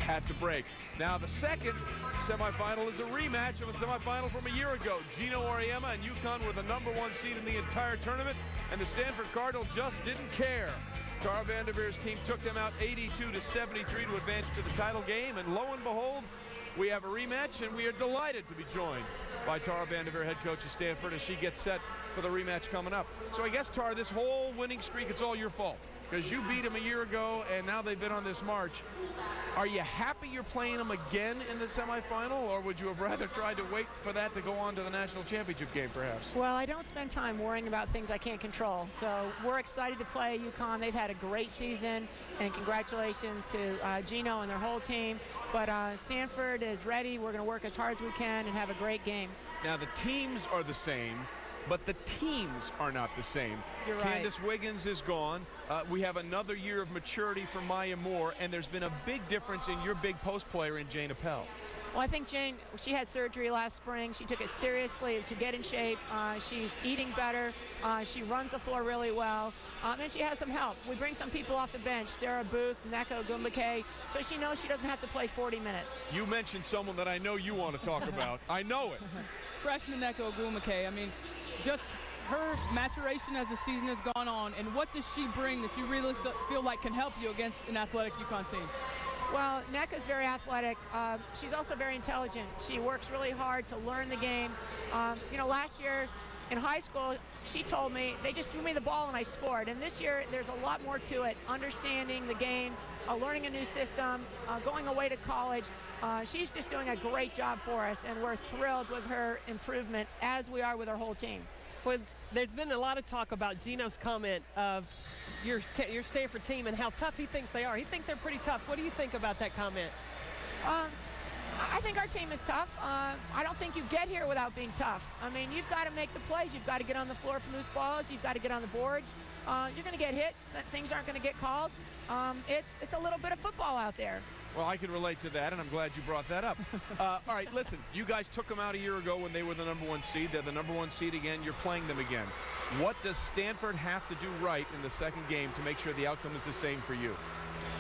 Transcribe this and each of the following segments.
at the break. Now, the second semifinal is a rematch of a semifinal from a year ago. Gino Auriemma and UConn were the #1 seed in the entire tournament, and the Stanford Cardinals just didn't care. Tara Vanderveer's team took them out 82-73 to advance to the title game, and lo and behold, we have a rematch, and we are delighted to be joined by Tara Vanderveer, head coach of Stanford, as she gets set for the rematch coming up. So I guess, Tara, this whole winning streak, it's all your fault, because you beat them a year ago, and now they've been on this march. Are you happy you're playing them again in the semifinal, or would you have rather tried to wait for that to go on to the national championship game, perhaps? Well, I don't spend time worrying about things I can't control. So we're excited to play UConn. They've had a great season, and congratulations to Gino and their whole team. But Stanford is ready. We're going to work as hard as we can and have a great game. Now, the teams are the same, but the teams are not the same. You're right. Candace Wiggins is gone. We have another year of maturity for Maya Moore, and there's been a big difference in your big post player in Jane Appel. Well, I think Jane, she had surgery last spring. She took it seriously to get in shape. She's eating better. She runs the floor really well. And she has some help. We bring some people off the bench, Sarah Booth, Neko Gumbake, so she knows she doesn't have to play 40 minutes. You mentioned someone that I know you want to talk about. I know it. Freshman Neko Gumbake, I mean, just her maturation as the season has gone on, and what does she bring that you really feel like can help you against an athletic UConn team? Well, Neka's very athletic. She's also very intelligent. She works really hard to learn the game. You know, last year in high school, she told me, they just threw me the ball and I scored. And this year, there's a lot more to it. Understanding the game, learning a new system, going away to college. She's just doing a great job for us, and we're thrilled with her improvement, as we are with our whole team. Well, there's been a lot of talk about Gino's comment of your Stanford team and how tough he thinks they are. He thinks they're pretty tough. What do you think about that comment? I think our team is tough. I don't think you get here without being tough. I mean, you've got to make the plays. You've got to get on the floor for loose balls. You've got to get on the boards. You're going to get hit. Things aren't going to get called. It's a little bit of football out there. Well, I can relate to that, and I'm glad you brought that up. All right, listen, you guys took them out a year ago when they were the #1 seed. They're the #1 seed again. You're playing them again. What does Stanford have to do right in the second game to make sure the outcome is the same for you?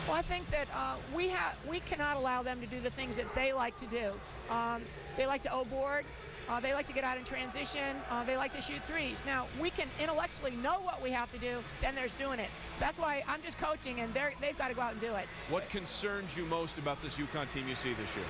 Well, I think that we cannot allow them to do the things that they like to do. They like to O-board. They like to get out in transition. They like to shoot threes. Now, we can intellectually know what we have to do, then there's doing it. That's why I'm just coaching, and they've got to go out and do it. What concerns you most about this UConn team you see this year?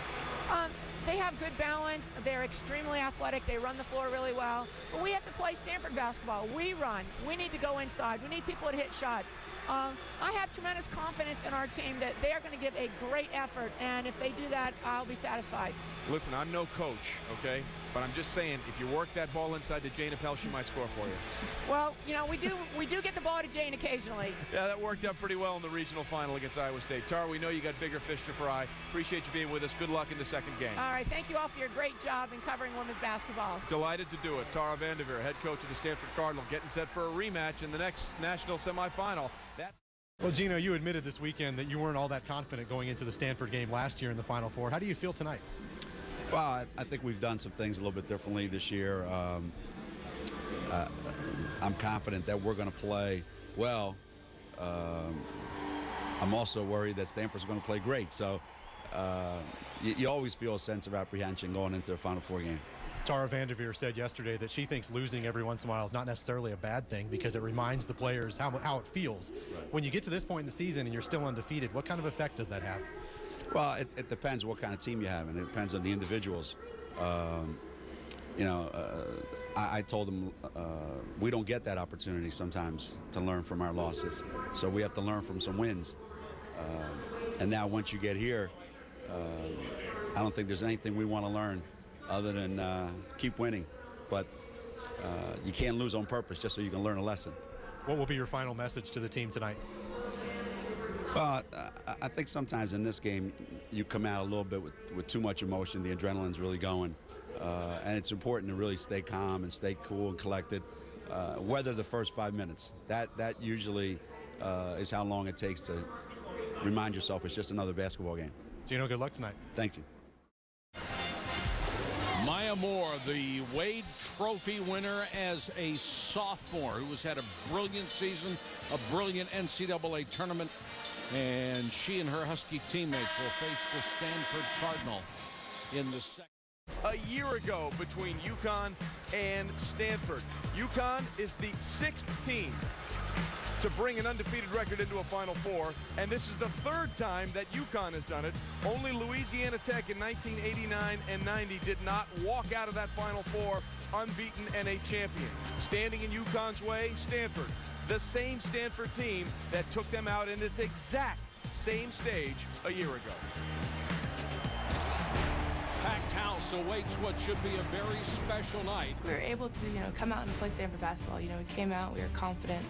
They have good balance. They're extremely athletic. They run the floor really well. But we have to play Stanford basketball. We run. We need to go inside. We need people to hit shots. I have tremendous confidence in our team that they are going to give a great effort, and if they do that, I'll be satisfied. Listen, I'm no coach, okay? But I'm just saying, if you work that ball inside to Jane Appel, she might score for you. Well, you know, we do get the ball to Jane occasionally. Yeah, that worked out pretty well in the regional final against Iowa State. Tara, we know you got bigger fish to fry. Appreciate you being with us. Good luck in the second game. All right, thank you all for your great job in covering women's basketball. Delighted to do it. Tara Vanderveer, head coach of the Stanford Cardinals, getting set for a rematch in the next national semifinal. Well, Gino, you admitted this weekend that you weren't all that confident going into the Stanford game last year in the Final Four. How do you feel tonight? Well, I think we've done some things a little bit differently this year. I'm confident that we're going to play well. I'm also worried that Stanford's going to play great. So you always feel a sense of apprehension going into the Final Four game. Tara Vanderveer said yesterday that she thinks losing every once in a while is not necessarily a bad thing because it reminds the players how it feels. Right. When you get to this point in the season and you're still undefeated, what kind of effect does that have? Well, it depends what kind of team you have, and it depends on the individuals. I told them we don't get that opportunity sometimes to learn from our losses, so we have to learn from some wins. And now once you get here, I don't think there's anything we want to learn other than keep winning. But you can't lose on purpose just so you can learn a lesson. What will be your final message to the team tonight? I think sometimes in this game you come out a little bit with too much emotion. The adrenaline's really going. And it's important to really stay calm and stay cool and collected. Weather the first 5 minutes. That usually is how long it takes to remind yourself it's just another basketball game. Gino, good luck tonight. Thank you. Maya Moore, the Wade Trophy winner as a sophomore, who has had a brilliant season, a brilliant NCAA tournament And she and her Husky teammates will face the Stanford Cardinal in the second. A year ago between UConn and Stanford. UConn is the 6th team to bring an undefeated record into a Final Four, and this is the 3rd time that UConn has done it. Only Louisiana Tech in 1989 and 90 did not walk out of that Final Four unbeaten and a champion. Standing in UConn's way, Stanford, the same Stanford team that took them out in this exact same stage a year ago. Packed house awaits what should be a very special night. We were able to, come out and play Stanford basketball. We came out, we were confident.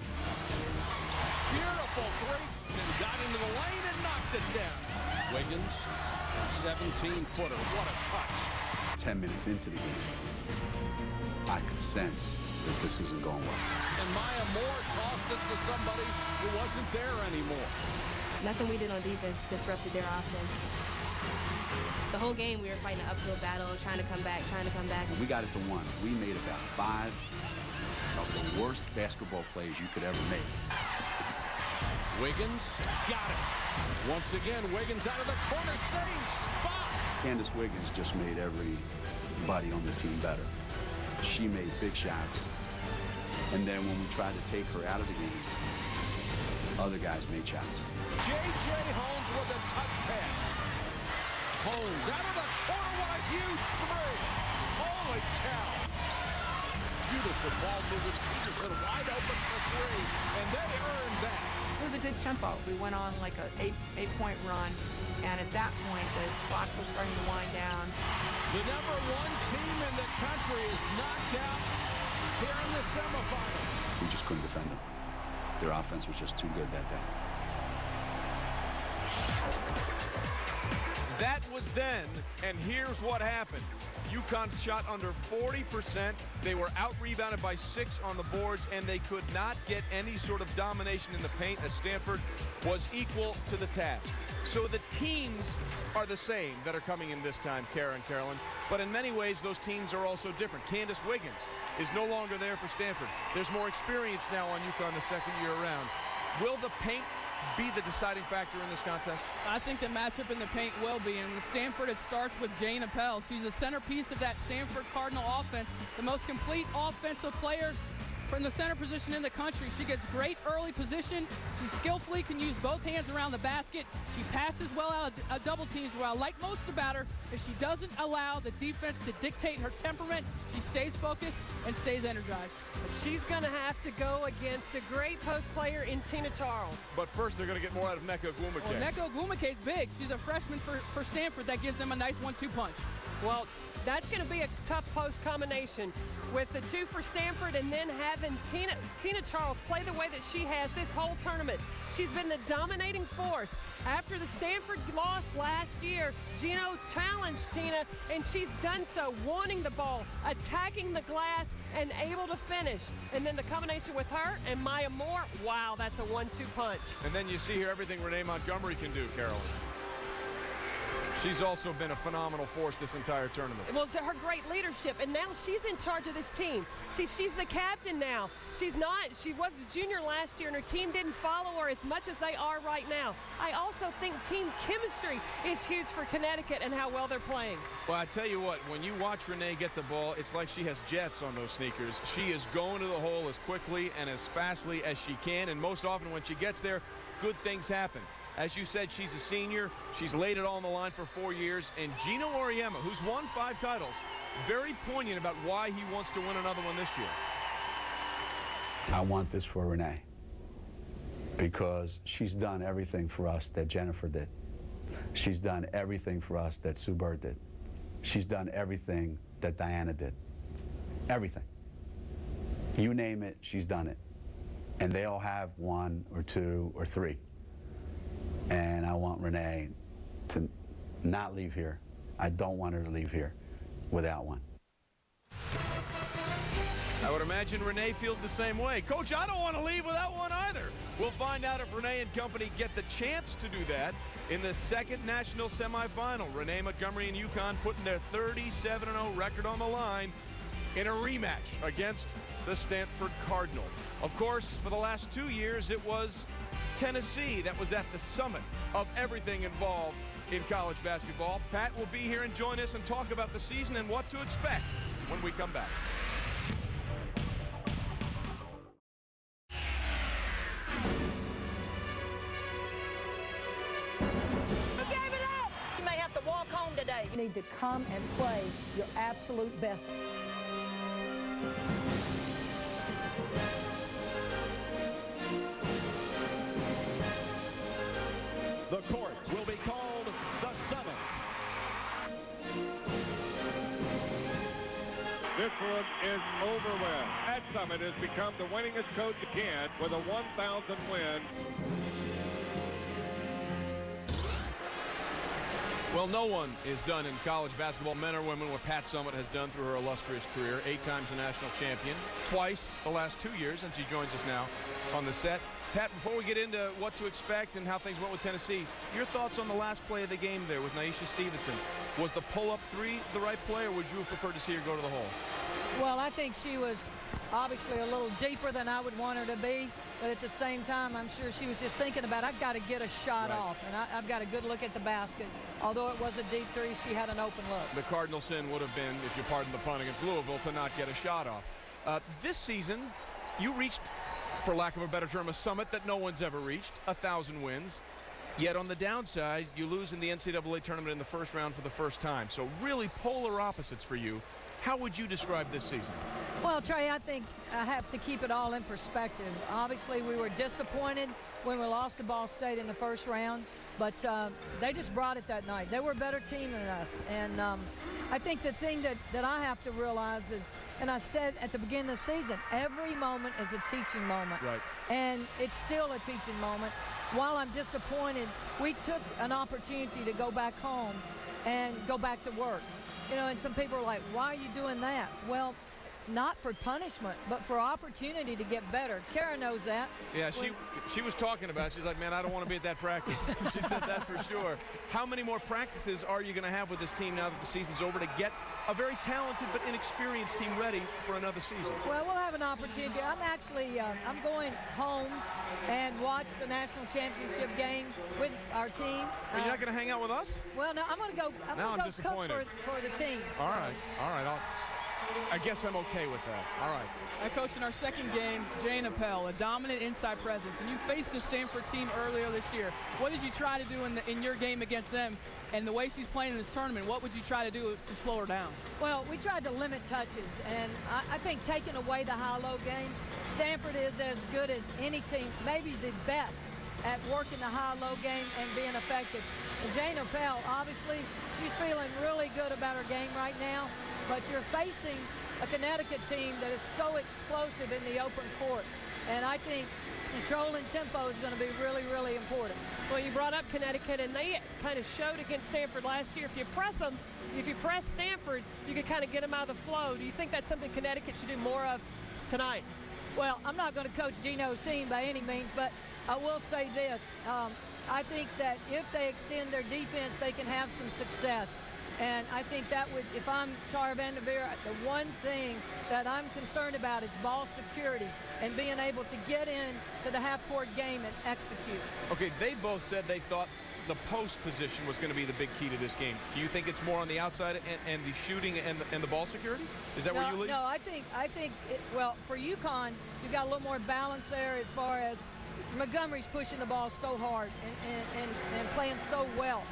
Beautiful three, and got into the lane and knocked it down. Wiggins, 17-footer, what a touch. 10 minutes into the game, I could sense that this isn't going well. And Maya Moore tossed it to somebody who wasn't there anymore. Nothing we did on defense disrupted their offense. The whole game we were fighting an uphill battle, trying to come back. When we got it to 1, we made about 5 of the worst basketball plays you could ever make. Wiggins got it. Once again, Wiggins out of the corner, same spot. Candace Wiggins just made everybody on the team better. She made big shots. And then when we tried to take her out of the game, other guys made shots. J.J. Holmes with a touch pass. Holmes out of the corner, what a huge three. Holy cow. Beautiful ball moving. Peterson wide open for 3, and they earned that. It was a good tempo. We went on like an eight-point run, and at that point, the clock was starting to wind down. The #1 team in the country is knocked out here in the semifinals. We just couldn't defend them. Their offense was just too good that day. That was then, and here's what happened. UConn shot under 40%. They were out-rebounded by 6 on the boards, and they could not get any sort of domination in the paint as Stanford was equal to the task. So the teams are the same that are coming in this time, Kara and Carolyn, but in many ways those teams are also different. Candace Wiggins is no longer there for Stanford. There's more experience now on UConn the second year around. Will the paint be the deciding factor in this contest? I think the matchup in the paint will be. And with Stanford, it starts with Jane Appel. She's the centerpiece of that Stanford Cardinal offense, the most complete offensive player from the center position in the country. She gets great early position. She skillfully can use both hands around the basket. She passes well out of double teams. What I like most about her is she doesn't allow the defense to dictate her temperament. She stays focused and stays energized. She's going to have to go against a great post player in Tina Charles. But first, they're going to get more out of Nneka Ogwumike. Well, Nneka Ogwumike is big. She's a freshman for Stanford. That gives them a nice 1-2 punch. Well, that's going to be a tough post combination with the 2 for Stanford and then having Tina Charles play the way that she has this whole tournament. She's been the dominating force. After the Stanford loss last year, Gino challenged Tina, and she's done so, wanting the ball, attacking the glass, and able to finish. And then the combination with her and Maya Moore, wow, that's a 1-2 punch. And then you see here everything Renee Montgomery can do, Carolyn. She's also been a phenomenal force this entire tournament. Well, it's her great leadership, and now she's in charge of this team. See, she's the captain now. She was a junior last year, and her team didn't follow her as much as they are right now. I also think team chemistry is huge for Connecticut and how well they're playing. Well, I tell you what, when you watch Renee get the ball, it's like she has jets on those sneakers. She is going to the hole as quickly and as fastly as she can, and most often when she gets there, good things happen. As you said, she's a senior. She's laid it all on the line for 4 years. And Gino Auriemma, who's won 5 titles, very poignant about why he wants to win another one this year. I want this for Renee because she's done everything for us that Jennifer did. She's done everything for us that Sue Bird did. She's done everything that Diana did. Everything. You name it, she's done it. And they all have 1 or 2 or 3. And I want Renee to not leave here. I don't want her to leave here without one. I would imagine Renee feels the same way. Coach, I don't want to leave without one either. We'll find out if Renee and company get the chance to do that in the second national semifinal. Renee Montgomery and UConn putting their 37-0 record on the line in a rematch against the Stanford Cardinal. Of course, for the last 2 years, it was Tennessee. That was at the summit of everything involved in college basketball. Pat will be here and join us and talk about the season and what to expect when we come back. You may have to walk home today. You need to come and play your absolute best. The court will be called the Summit. This one is over with. Pat Summit has become the winningest coach again with a 1,000 win. Well, no one is done in college basketball, men or women, what Pat Summit has done through her illustrious career. 8 times a national champion, twice the last 2 years, and she joins us now on the set. Pat, before we get into what to expect and how things went with Tennessee, your thoughts on the last play of the game there with Naisha Stevenson. Was the pull-up three the right play, or would you have preferred to see her go to the hole? Well, I think she was obviously a little deeper than I would want her to be, but at the same time, I'm sure she was just thinking about, I've got to get a shot off, and I've got a good look at the basket. Although it was a deep three, she had an open look. The cardinal sin would have been, if you pardon the pun, against Louisville to not get a shot off. This season, you reached, for lack of a better term, a summit that no one's ever reached, 1,000 wins. Yet on the downside, you lose in the NCAA tournament in the first round for the first time. So really polar opposites for you. How would you describe this season? Well, Trey, I think I have to keep it all in perspective. Obviously, we were disappointed when we lost to Ball State in the first round, but they just brought it that night. They were a better team than us. And I think the thing that I have to realize is, and I said at the beginning of the season, every moment is a teaching moment. Right. And it's still a teaching moment. While I'm disappointed, we took an opportunity to go back home and go back to work. You know, and some people are like, why are you doing that? Well, not for punishment, but for opportunity to get better. Kara knows that. Yeah, she was talking about it. She's like, man, I don't want to be at that practice. She said that for sure. How many more practices are you going to have with this team now that the season's over to get a very talented but inexperienced team ready for another season? Well, we'll have an opportunity. I'm actually, I'm going home and watch the national championship game with our team. Are you not going to hang out with us? Well, no, I'm going to go. I'm going to go cook for the team. All right. I guess I'm okay with that. All right. Coach, in our second game, Jane Appel, a dominant inside presence, and you faced the Stanford team earlier this year. What did you try to do in your game against them? And the way she's playing in this tournament, what would you try to do to slow her down? Well, we tried to limit touches, and I think taking away the high-low game, Stanford is as good as any team, maybe the best, at working the high-low game and being effective. And Jane Appel, obviously, she's feeling really good about her game right now, but you're facing a Connecticut team that is so explosive in the open court. And I think controlling tempo is going to be really, really important. Well, you brought up Connecticut, and they kind of showed against Stanford last year. If you press them, if you press Stanford, you can kind of get them out of the flow. Do you think that's something Connecticut should do more of tonight? Well, I'm not going to coach Gino's team by any means, but I will say this. I think that if they extend their defense, they can have some success. And I think that would, if I'm Tara Vanderveer, the one thing that I'm concerned about is ball security and being able to get in to the half-court game and execute. Okay, they both said they thought the post position was going to be the big key to this game. Do you think it's more on the outside and the shooting and the ball security? Is that where you lead? No, I think well, for UConn, you've got a little more balance there as far as Montgomery's pushing the ball so hard and playing so well.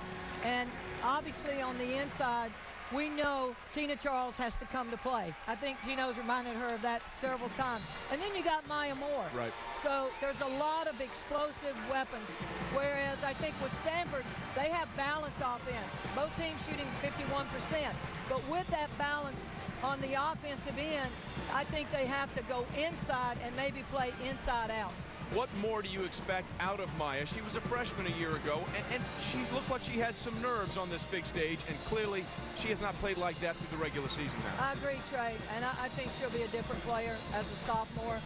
And obviously on the inside, we know Tina Charles has to come to play. I think Gino's reminded her of that several times. And then you got Maya Moore. Right. So there's a lot of explosive weapons, whereas I think with Stanford, they have balance offense. Both teams shooting 51%. But with that balance on the offensive end, I think they have to go inside and maybe play inside out. What more do you expect out of Maya? She was a freshman a year ago, and she looked like she had some nerves on this big stage, and clearly she has not played like that through the regular season now. I agree, Trey, and I think she'll be a different player as a sophomore.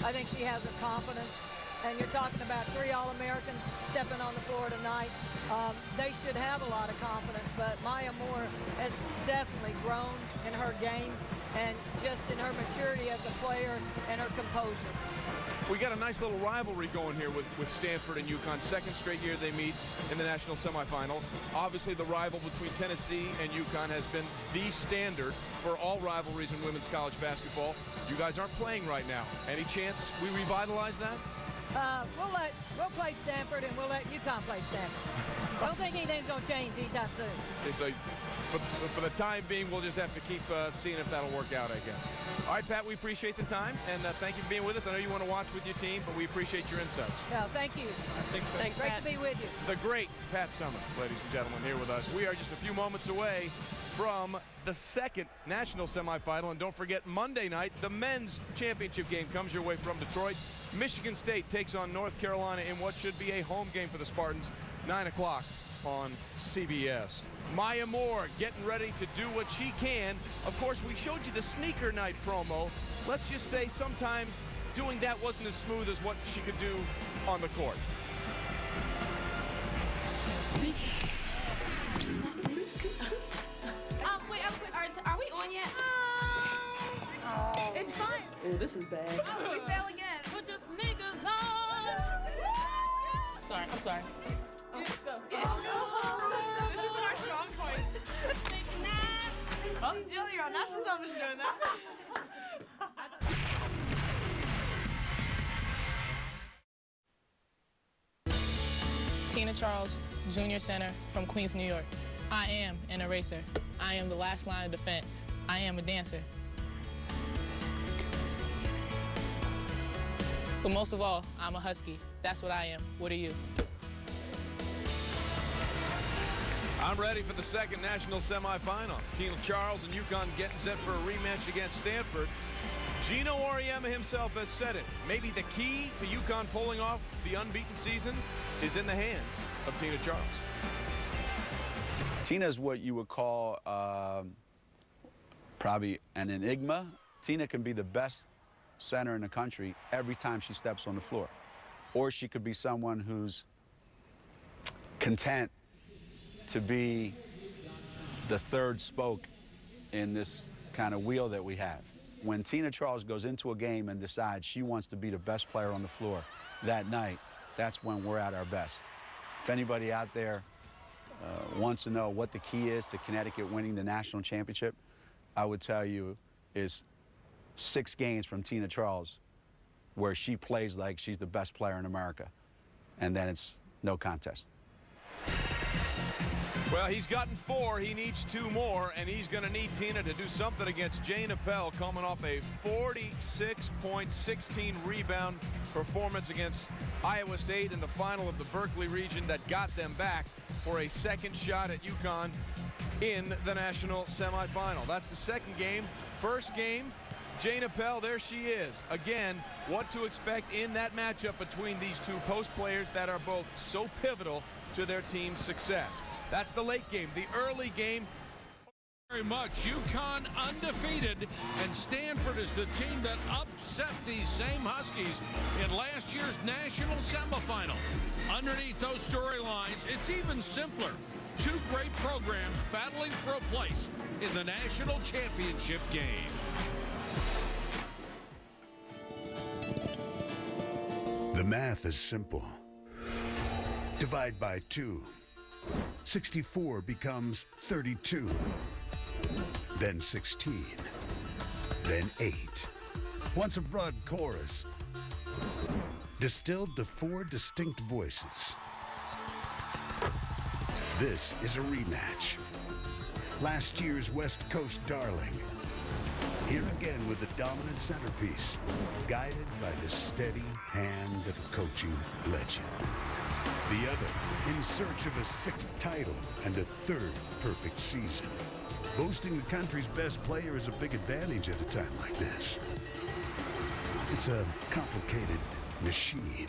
I think she has the confidence. and you're talking about 3 All-Americans stepping on the floor tonight. They should have a lot of confidence, but Maya Moore has definitely grown in her game and just in her maturity as a player and her composure. We got a nice little rivalry going here with Stanford and UConn. Second straight year they meet in the national semifinals. Obviously, the rival between Tennessee and UConn has been the standard for all rivalries in women's college basketball. You guys aren't playing right now. Any chance we revitalize that? We'll play Stanford and we'll let UConn play Stanford. Don't think anything's going to change anytime soon. Okay, so for the time being, we'll just have to keep seeing if that'll work out, I guess. All right, Pat, we appreciate the time, and thank you for being with us. I know you want to watch with your team, but we appreciate your insights. Yeah, thank you. Thanks, Great Pat. to be with you. The great Pat Summitt, ladies and gentlemen, here with us. We are just a few moments away from the second national semifinal, and don't forget, Monday night, the men's championship game comes your way from Detroit. Michigan State takes on North Carolina in what should be a home game for the Spartans, 9 o'clock on CBS. Maya Moore getting ready to do what she can. Of course, we showed you the sneaker night promo. Let's just say sometimes doing that wasn't as smooth as what she could do on the court. Wait, are we on yet? It's fine. Oh, this is bad. Oh, we fail again. Put your sneakers on. Sorry, I'm sorry. Oh, go. This is our strong point. Oh, Julia, on national television doing that. Tina Charles, junior center from Queens, New York. I am an eraser. I am the last line of defense. I am a dancer. But most of all, I'm a Husky. That's what I am. What are you? I'm ready for the second national semifinal. Tina Charles and UConn getting set for a rematch against Stanford. Gino Auriemma himself has said it. Maybe the key to UConn pulling off the unbeaten season is in the hands of Tina Charles. Tina's what you would call probably an enigma. Tina can be the best center in the country every time she steps on the floor. Or she could be someone who's content to be the third spoke in this kind of wheel that we have. When Tina Charles goes into a game and decides she wants to be the best player on the floor that night, that's when we're at our best. If anybody out there wants to know what the key is to Connecticut winning the national championship, I would tell you is 6 games from Tina Charles where she plays like she's the best player in America, and then it's no contest. Well, he's gotten 4. He needs 2 more, and he's going to need Tina to do something against Jane Appel, coming off a 46-point, 16-rebound performance against Iowa State in the final of the Berkeley region that got them back for a second shot at UConn in the national semifinal. That's the second game. First game, Jane Appel, there she is. Again, what to expect in that matchup between these two post players that are both so pivotal to their team's success. That's the late game. The early game, Very much. UConn undefeated, and Stanford is the team that upset these same Huskies in last year's national semifinal. Underneath those storylines, it's even simpler. 2 great programs battling for a place in the national championship game. The math is simple. Divide by 2. 64 becomes 32. Then 16. Then 8. Once a broad chorus, distilled to 4 distinct voices. This is a rematch. Last year's West Coast darling. Here again with a dominant centerpiece, guided by the steady hand of a coaching legend. The other in search of a 6th title and a 3rd perfect season. Boasting the country's best player is a big advantage at a time like this. It's a complicated machine,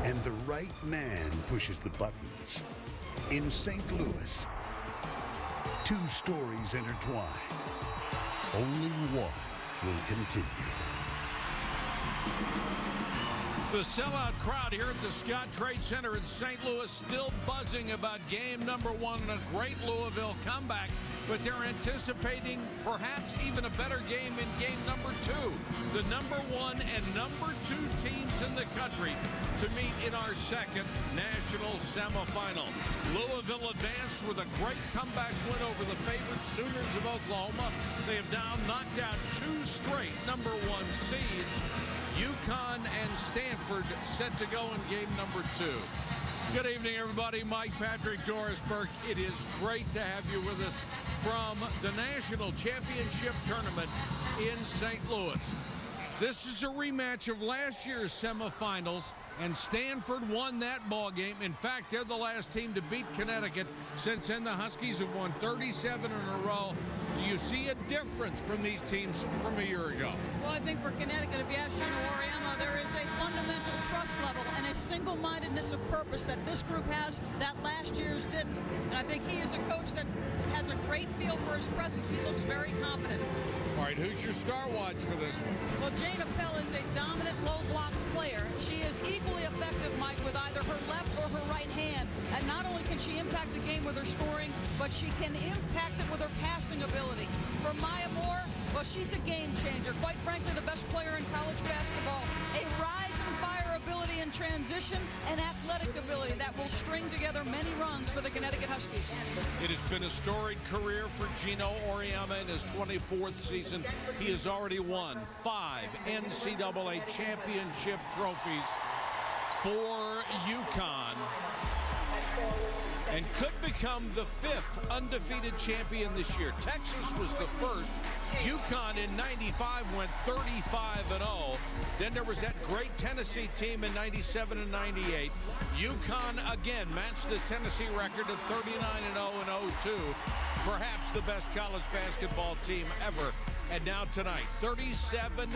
and the right man pushes the buttons. In St. Louis, 2 stories intertwine. Only one will continue. The sellout crowd here at the Scott Trade Center in St. Louis still buzzing about game number 1 and a great Louisville comeback, but they're anticipating perhaps even a better game in game number 2. The number 1 and number 2 teams in the country to meet in our second national semifinal. Louisville advanced with a great comeback win over the favorite Sooners of Oklahoma. They have now knocked out 2 straight number 1 seeds. UConn and Stanford set to go in game number 2. Good evening, everybody. Mike Patrick, Doris Burke. It is great to have you with us from the National Championship Tournament in St. Louis. This is a rematch of last year's semifinals, and Stanford won that ball game. In fact, they're the last team to beat Connecticut since then. The Huskies have won 37 in a row. Do you see a difference from these teams from a year ago? Well, I think for Connecticut, if you ask Gino Auriemma, there is a fundamental trust level and a single-mindedness of purpose that this group has that last year's didn't. And I think he is a coach that has a great feel for his presence. He looks very confident. All right, who's your star watch for this one? Well, Jane Appel is a dominant low-block player. She is equally effective, Mike, with either her left or her right hand. And not only can she impact the game with her scoring, but she can impact it with her passing ability. For Maya Moore, well, she's a game changer. Quite frankly, the best player in college basketball. A rise and fire ability in transition and athletic ability that will string together many runs for the Connecticut Huskies. It has been a storied career for Gino Auriemma in his 24th season. He has already won 5 NCAA championship trophies for UConn and could become the 5th undefeated champion this year. Texas was the first. UConn in 95 went 35-0. Then there was that great Tennessee team in 97 and 98. UConn again matched the Tennessee record of 39-0 and 02. Perhaps the best college basketball team ever. And now tonight, 37-0.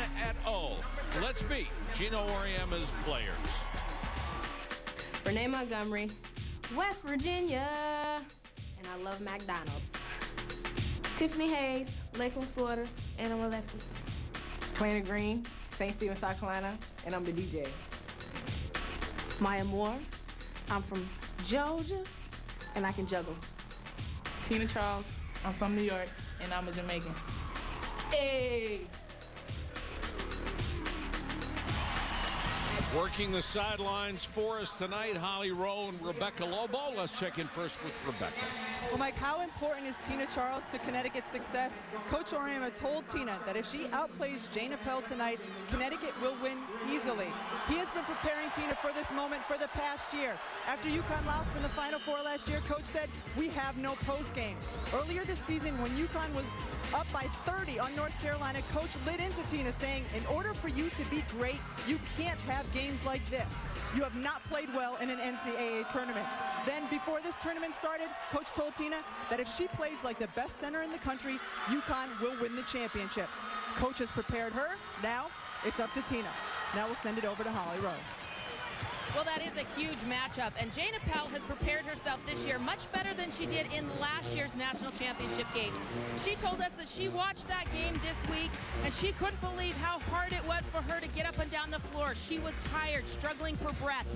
Let's meet Gino Auriemma's players. Renee Montgomery, West Virginia, and I love McDonald's. Tiffany Hayes, Lakeland, Florida, and I'm a lefty. Planner Green, St. Stephen, South Carolina, and I'm the DJ. Maya Moore, I'm from Georgia, and I can juggle. Tina Charles, I'm from New York, and I'm a Jamaican. Hey! Working the sidelines for us tonight, Holly Rowe and Rebecca Lobo. Let's check in first with Rebecca. Well, Mike, how important is Tina Charles to Connecticut's success? Coach Auriemma told Tina that if she outplays Jane Appel tonight, Connecticut will win easily. He has been preparing Tina for this moment for the past year. After UConn lost in the Final Four last year, Coach said, we have no postgame. Earlier this season, when UConn was up by 30 on North Carolina, Coach lit into Tina saying, in order for you to be great, you can't have games like this. You have not played well in an NCAA tournament. Then before this tournament started, Coach told Tina that if she plays like the best center in the country, UConn will win the championship. Coach has prepared her. Now it's up to Tina. Now we'll send it over to Holly Rowe. Well, that is a huge matchup, and Jane Appel has prepared herself this year much better than she did in last year's national championship game. She told us that she watched that game this week, and she couldn't believe how hard it was for her to get up and down the floor. She was tired, struggling for breath.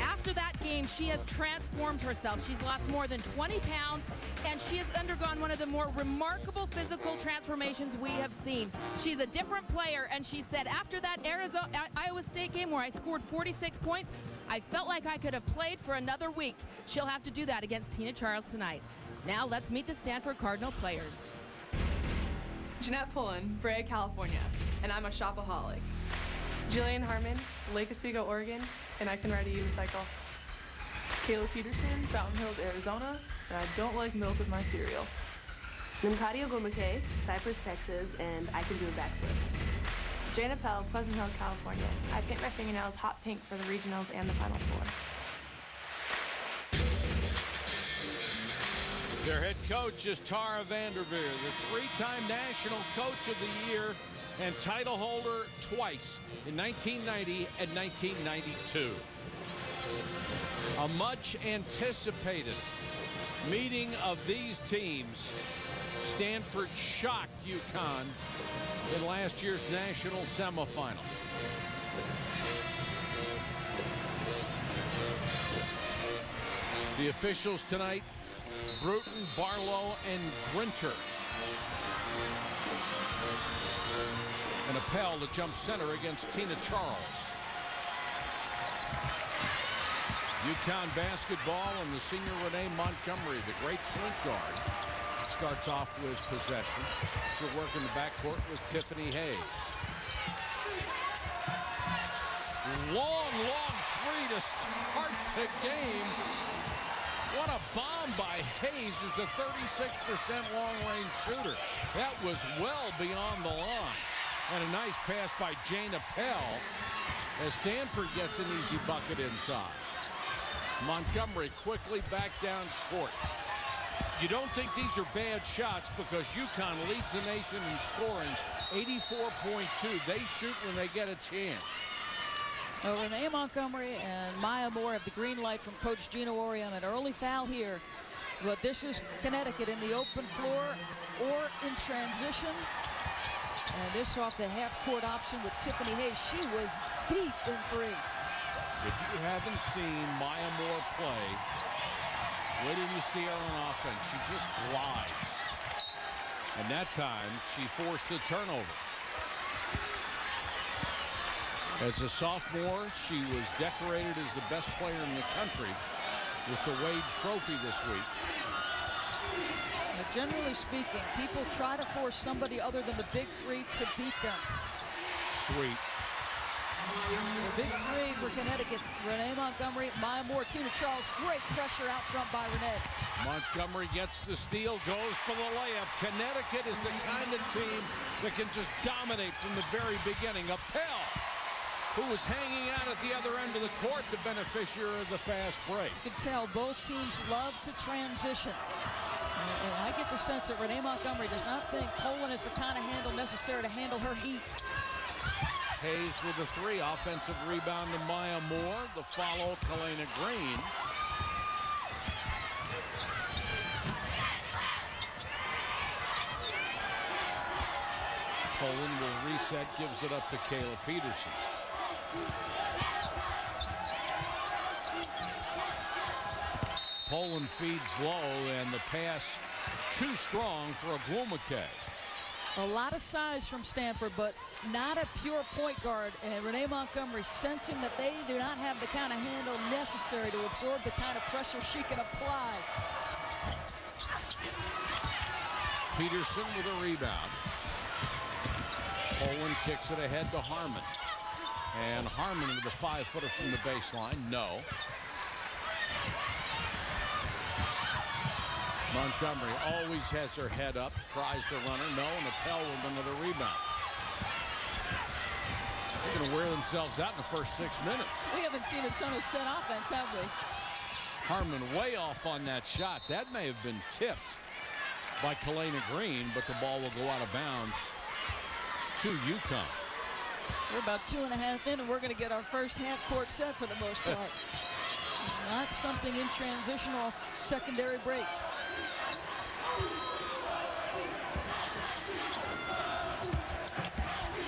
After that game, she has transformed herself. She's lost more than 20 pounds, and she has undergone one of the more remarkable physical transformations we have seen. She's a different player, and she said after that Iowa State game where I scored 46 points, I felt like I could have played for another week. She'll have to do that against Tina Charles tonight. Now let's meet the Stanford Cardinal players. Jeanette Pullen, Brea, California, and I'm a shopaholic. Jillian Harmon, Lake Oswego, Oregon, and I can ride a unicycle. Kayla Peterson, Fountain Hills, Arizona, and I don't like milk with my cereal. Nimkadio Gomake, Cypress, Texas, and I can do a backflip. Jane Appel, Pleasant Hill, California. I paint my fingernails hot pink for the regionals and the Final Four. Their head coach is Tara Vanderveer, the 3-time National Coach of the Year and title holder twice in 1990 and 1992. A much anticipated meeting of these teams. Stanford shocked UConn in last year's national semifinal. The officials tonight, Bruton, Barlow, and Grinter. And Appel to jump center against Tina Charles. UConn basketball and the senior Renee Montgomery, the great point guard, starts off with possession. She'll work in the backcourt with Tiffany Hayes. Long three to start the game. What a bomb by Hayes, who's a 36% long-range shooter. That was well beyond the line. And a nice pass by Jane Appel as Stanford gets an easy bucket inside. Montgomery quickly back down court. You don't think these are bad shots because UConn leads the nation in scoring, 84.2. They shoot when they get a chance. Well, Renee Montgomery and Maya Moore have the green light from Coach Gino Oriam. An early foul here. But this is Connecticut in the open floor or in transition. And this off the half-court option with Tiffany Hayes. She was deep in three. If you haven't seen Maya Moore play, wait till you see her on offense. She just glides. And that time, she forced a turnover. As a sophomore, she was decorated as the best player in the country with the Wade Trophy this week. Now, generally speaking, people try to force somebody other than the big three to beat them. Sweet. The big three for Connecticut. Renee Montgomery, Maya Moore, Tina Charles. Great pressure out front by Renee. Montgomery gets the steal, goes for the layup. Connecticut is the kind of team that can just dominate from the very beginning. Appel, who was hanging out at the other end of the court, the beneficiary of the fast break. You can tell both teams love to transition. And I get the sense that Renee Montgomery does not think Poland is the kind of handle necessary to handle her heat. Hayes with a three. Offensive rebound to Maya Moore. The follow, Kalena Green. Poland will reset, gives it up to Kayla Peterson. Poland feeds low, and the pass too strong for a Blumake. A lot of size from Stanford, but not a pure point guard. And Renee Montgomery sensing that they do not have the kind of handle necessary to absorb the kind of pressure she can apply. Peterson with a rebound. Poland kicks it ahead to Harmon. And Harmon with a 5-footer from the baseline. No. Montgomery always has her head up, tries to run her. No, and Appel with another rebound. They're going to wear themselves out in the first 6 minutes. We haven't seen a ton of set offense, have we? Harmon way off on that shot. That may have been tipped by Kalena Green, but the ball will go out of bounds to UConn. We're about 2.5 in, and we're going to get our first half-court set for the most part. Not something in transitional secondary break.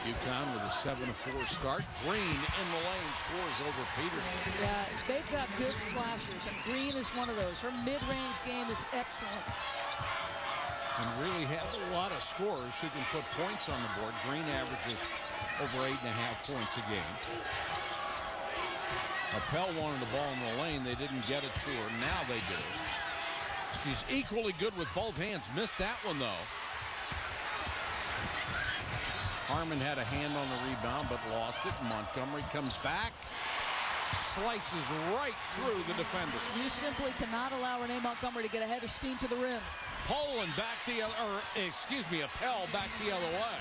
UConn with a 7-4 start. Green in the lane scores over Peterson. Yeah, they've got good slashers, and Green is one of those. Her mid-range game is excellent. And really has a lot of scorers who can put points on the board. Green averages over 8.5 points a game. Appel wanted the ball in the lane. They didn't get it to her. Now they do. She's equally good with both hands. Missed that one, though. Harmon had a hand on the rebound, but lost it. Montgomery comes back. Slices right through the defender. You simply cannot allow Renee Montgomery to get ahead of steam to the rim. Poland back the other, or excuse me, Appel back the other way.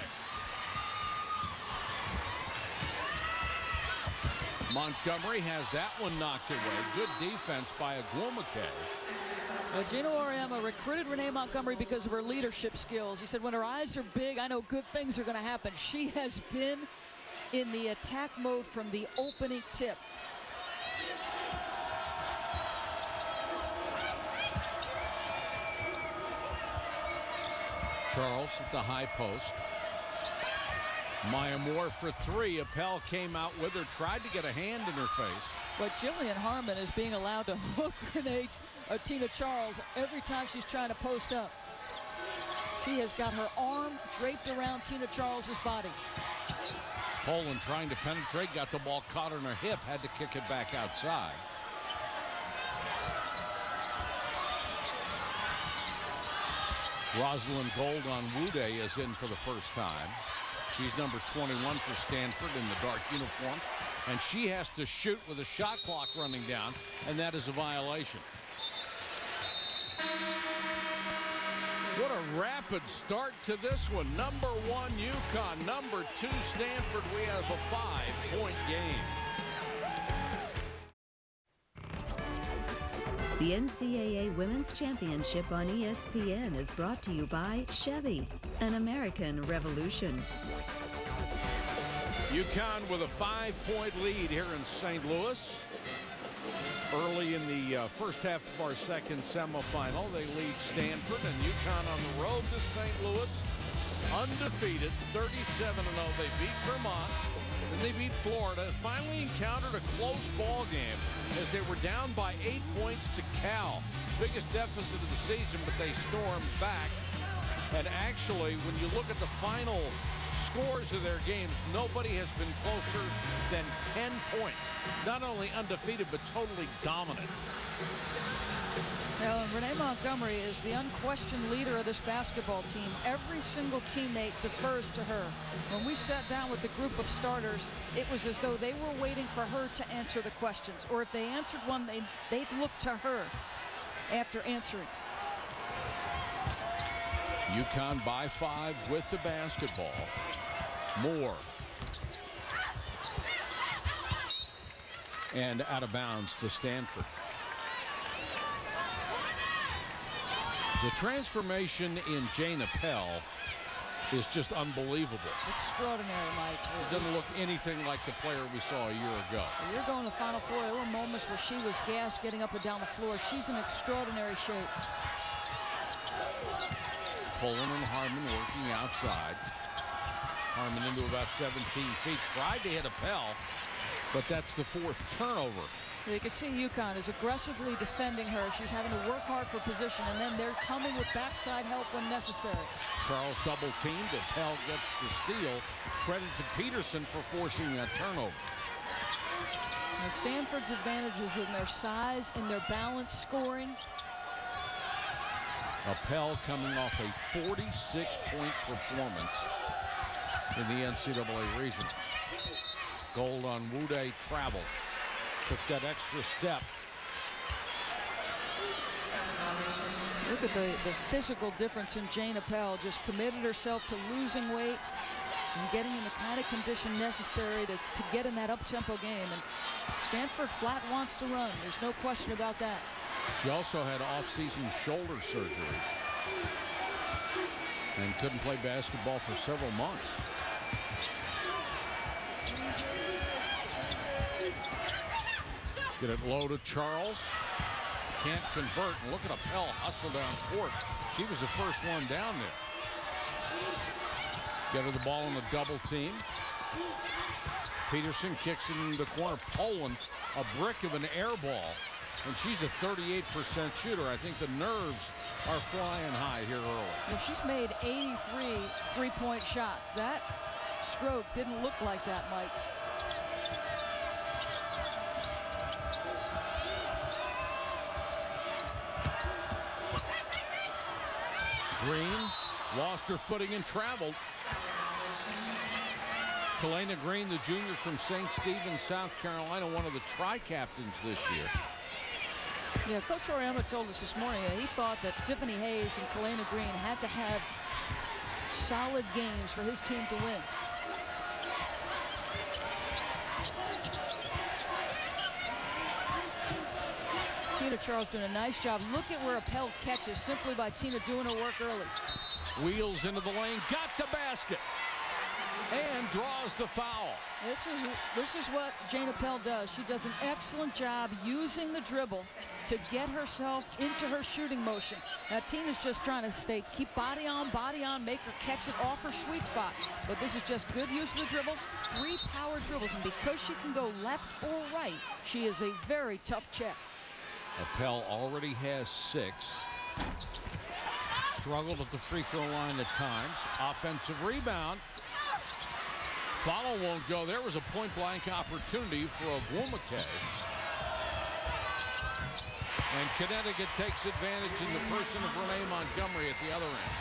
Montgomery has that one knocked away. Good defense by Agwumake. Gino Auriemma recruited Renee Montgomery because of her leadership skills. He said, when her eyes are big, I know good things are going to happen. She has been in the attack mode from the opening tip. Charles at the high post. Maya Moore for three. Appel came out with her, tried to get a hand in her face. But Jillian Harmon is being allowed to hook Tina Charles every time she's trying to post up. She has got her arm draped around Tina Charles's body. Poland trying to penetrate, got the ball caught on her hip, had to kick it back outside. Rosalind Gold on Wude is in for the first time. She's number 21 for Stanford in the dark uniform, and she has to shoot with a shot clock running down, and that is a violation. What a rapid start to this one. Number 1 UConn, number 2 Stanford. We have a 5-point game. The NCAA Women's Championship on ESPN is brought to you by Chevy, an American Revolution. UConn with a 5-point lead here in St. Louis. Early in the first half of our second semifinal, they lead Stanford, and UConn on the road to St. Louis, undefeated, 37-0. They beat Vermont, then they beat Florida. Finally encountered a close ball game as they were down by 8 points to Cal. Biggest deficit of the season, but they stormed back. And actually, when you look at the final scores of their games, nobody has been closer than 10 points. Not only undefeated, but totally dominant. Now, Renee Montgomery is the unquestioned leader of this basketball team. Every single teammate defers to her. When we sat down with the group of starters, it was as though they were waiting for her to answer the questions. Or if they answered one, they'd look to her after answering. UConn by 5 with the basketball. Moore. And out of bounds to Stanford. The transformation in Jane Appel is just unbelievable. Extraordinary, Mike. It doesn't look anything like the player we saw a year ago. You're going to Final Four. There were moments where she was gassed getting up and down the floor. She's in extraordinary shape. Poland and Harmon working outside. Harmon into about 17 feet. Tried to hit Appel, but that's the 4th turnover. You can see UConn is aggressively defending her. She's having to work hard for position, and then they're coming with backside help when necessary. Charles double teamed. Appel gets the steal. Credit to Peterson for forcing that turnover. Now Stanford's advantages in their size, in their balance scoring. Appel coming off a 46-point performance in the NCAA regionals. Gold on Wude travel. Took that extra step. Look at the physical difference in Jane Appel. Just committed herself to losing weight and getting in the kind of condition necessary to get in that up-tempo game. And Stanford flat wants to run. There's no question about that. She also had off-season shoulder surgery and couldn't play basketball for several months. Get it low to Charles. Can't convert. And look at Appel hustle down court. She was the first one down there. Get her the ball in the double team. Peterson kicks it into the corner. Poland, a brick of an air ball. And she's a 38% shooter. I think the nerves are flying high here early. Well, she's made 83 three-point shots. That stroke didn't look like that, Mike. Green lost her footing and traveled. Kalena Green, the junior from St. Stephen, South Carolina, one of the tri-captains this year. Yeah, Coach Oriama told us this morning that he thought that Tiffany Hayes and Kalena Green had to have solid games for his team to win. Tina Charles doing a nice job. Look at where Appel catches simply by Tina doing her work early. Wheels into the lane, got the basket. and draws the foul. This is what Jane Appel does. She does an excellent job using the dribble to get herself into her shooting motion. Now Tina's just trying to keep body on, make her catch it off her sweet spot. But this is just good use of the dribble, 3 power dribbles, and because she can go left or right, she is a very tough check. Appel already has 6. Struggled at the free throw line at times. Offensive rebound. Follow won't go. There was a point-blank opportunity for Ogwumike. And Connecticut takes advantage in the person of Renee Montgomery at the other end.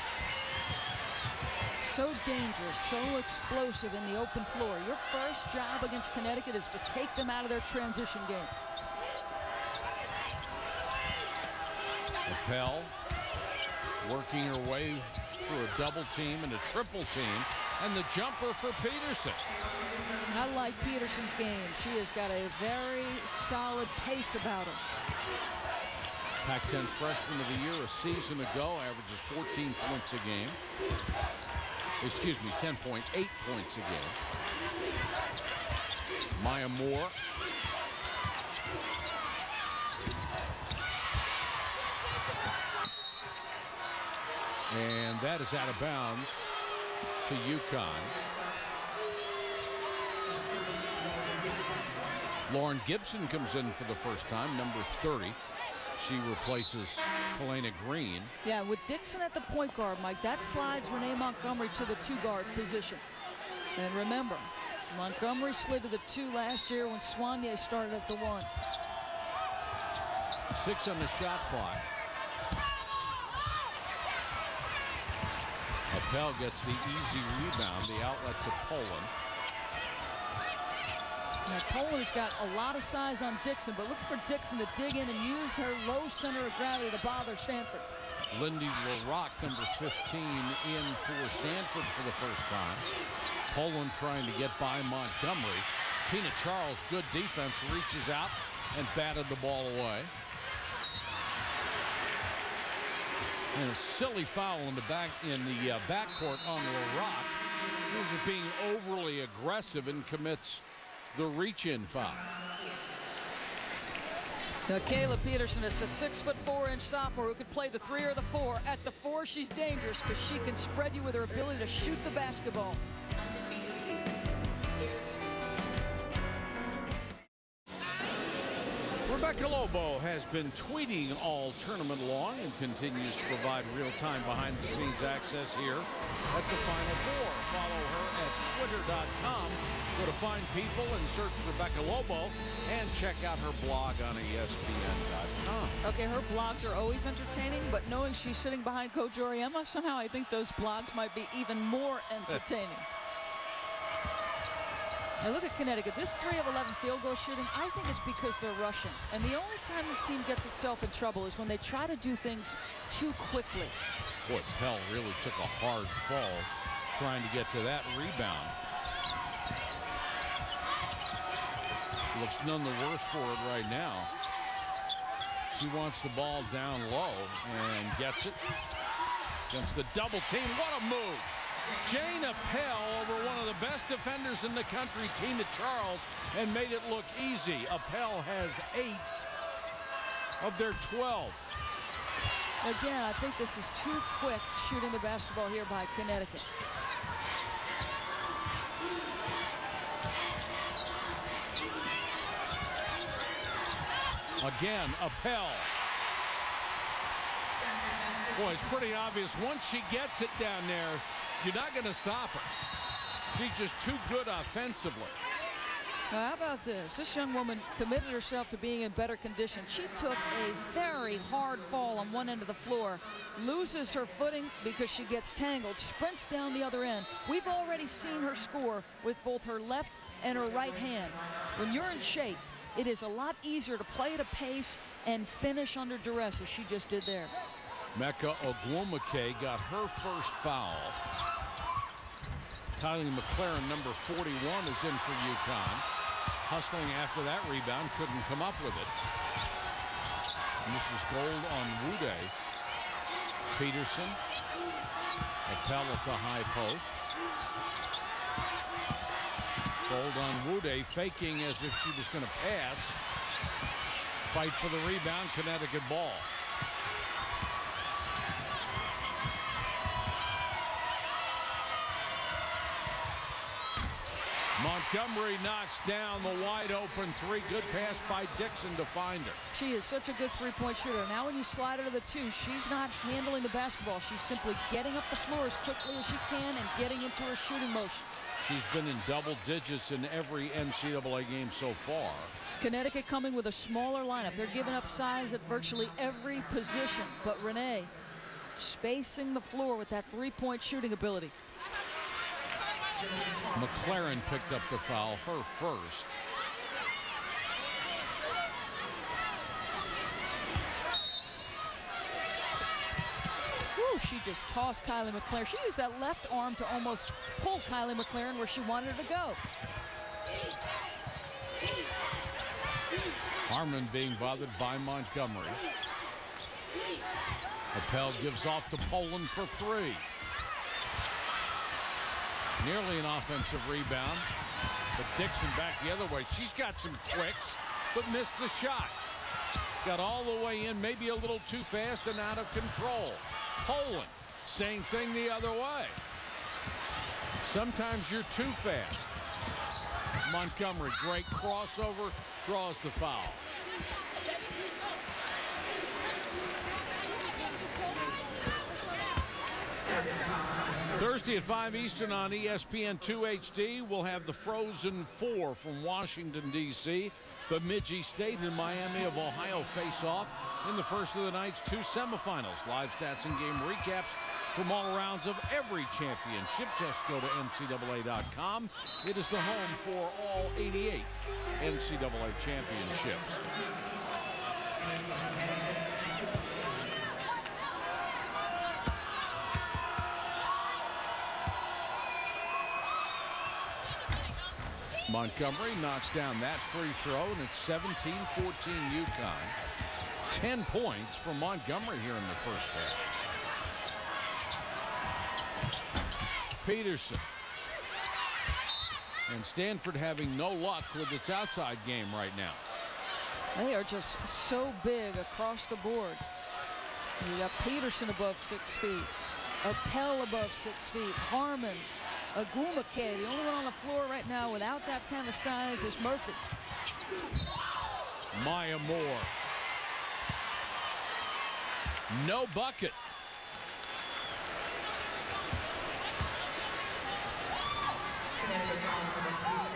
So dangerous, so explosive in the open floor. Your first job against Connecticut is to take them out of their transition game. Appel working her way through a double team and a triple team, and the jumper for Peterson. I like Peterson's game. She has got a very solid pace about her. Pac-10 Freshman of the Year a season ago, averages 14 points a game. Excuse me, 10.8 points a game. Maya Moore. And that is out of bounds to UConn. Lauren Gibson comes in for the first time, number 30. She replaces Helena Green. Yeah, with Dixon at the point guard, Mike, that slides Renee Montgomery to the 2-guard position. And remember, Montgomery slid to the 2 last year when Soignier started at the 1. 6 on the shot clock. Appel gets the easy rebound, the outlet to Poland. Now, Poland's got a lot of size on Dixon, but look for Dixon to dig in and use her low center of gravity to bother Stanford. Lindy LaRock, number 15, in for Stanford for the first time. Poland trying to get by Montgomery. Tina Charles, good defense, reaches out and batted the ball away. And a silly foul in the backcourt on LaRock. He was being overly aggressive and commits the reach-in foul. Now, Kayla Peterson is a 6'4" sophomore who could play the 3 or the 4. At the 4, she's dangerous because she can spread you with her ability to shoot the basketball. Rebecca Lobo has been tweeting all tournament long and continues to provide real-time behind-the-scenes access here at the Final Four. Follow her at twitter.com. Go to Find People and search Rebecca Lobo and check out her blog on ESPN.com. Okay, her blogs are always entertaining, but knowing she's sitting behind Coach Auriemma, somehow I think those blogs might be even more entertaining. Now look at Connecticut. This 3 of 11 field goal shooting, I think it's because they're rushing. And the only time this team gets itself in trouble is when they try to do things too quickly. Boy, Pell really took a hard fall trying to get to that rebound. Looks none the worse for it right now. She wants the ball down low and gets it against the double team. What a move. Jane Appel over one of the best defenders in the country, Tina Charles, and made it look easy. Appel has 8 of their 12. Again, I think this is too quick shooting the basketball here by Connecticut. Again, Appel. Boy, it's pretty obvious. Once she gets it down there, you're not going to stop her. She's just too good offensively. Now, how about this? This young woman committed herself to being in better condition. She took a very hard fall on one end of the floor, loses her footing because she gets tangled, sprints down the other end. We've already seen her score with both her left and her right hand. When you're in shape, it is a lot easier to play at a pace and finish under duress, as she just did there. Mecca Ogwumike got her first foul. Kylie McLaren, number 41, is in for UConn. Hustling after that rebound, couldn't come up with it. And this is gold on Wude. Peterson. Appel at the high post. Gold on Wude, faking as if she was going to pass. Fight for the rebound, Connecticut ball. Montgomery knocks down the wide open three. Good pass by Dixon to find her. She is such a good three-point shooter. Now when you slide her to the two, she's not handling the basketball. She's simply getting up the floor as quickly as she can and getting into her shooting motion. She's been in double digits in every NCAA game so far. Connecticut coming with a smaller lineup. They're giving up size at virtually every position. But Renee spacing the floor with that three-point shooting ability. McLaren picked up the foul, her first. Woo, she just tossed Kylie McLaren. She used that left arm to almost pull Kylie McLaren where she wanted her to go. Harmon being bothered by Montgomery. Appel gives off to Poland for three. Nearly an offensive rebound, but Dixon back the other way. She's got some quicks, but missed the shot. Got all the way in, maybe a little too fast and out of control. Poland, same thing the other way. Sometimes you're too fast. Montgomery, great crossover, draws the foul. Thursday at 5 Eastern on ESPN2 HD, we'll have the Frozen Four from Washington, D.C. Bemidji State and Miami of Ohio face off in the first of the night's two semifinals. Live stats and game recaps from all rounds of every championship. Just go to NCAA.com. It is the home for all 88 NCAA championships. Montgomery knocks down that free throw, and it's 17-14 UConn. 10 points for Montgomery here in the first half. Peterson. And Stanford having no luck with its outside game right now. They are just so big across the board. You got Peterson above 6 feet. Appel above 6 feet. Harmon. Agumake, the only one on the floor right now without that kind of size is Murphy. Maya Moore. No bucket.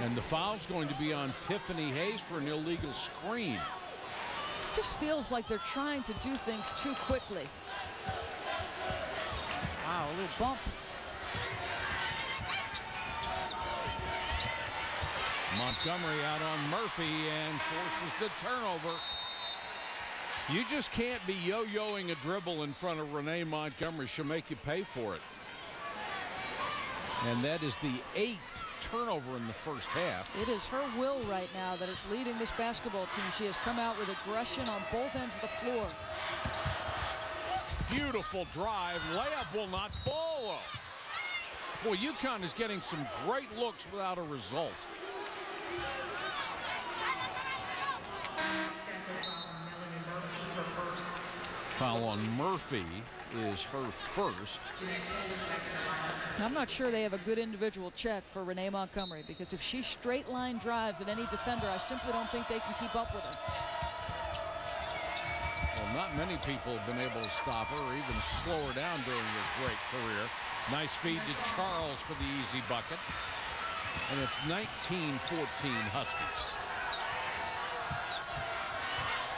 And the foul's going to be on Tiffany Hayes for an illegal screen. It just feels like they're trying to do things too quickly. Wow, a little bump. Montgomery out on Murphy and forces the turnover. You just can't be yo-yoing a dribble in front of Renee Montgomery. She'll make you pay for it. And that is the 8th turnover in the first half. It is her will right now that is leading this basketball team. She has come out with aggression on both ends of the floor. Beautiful drive. Layup will not follow. Boy, UConn is getting some great looks without a result. Foul on Murphy is her first. I'm not sure they have a good individual check for Renee Montgomery, because if she straight line drives at any defender, I simply don't think they can keep up with her. Well, not many people have been able to stop her or even slow her down during her great career. Nice feed to Charles for the easy bucket. And it's 19-14 Huskies.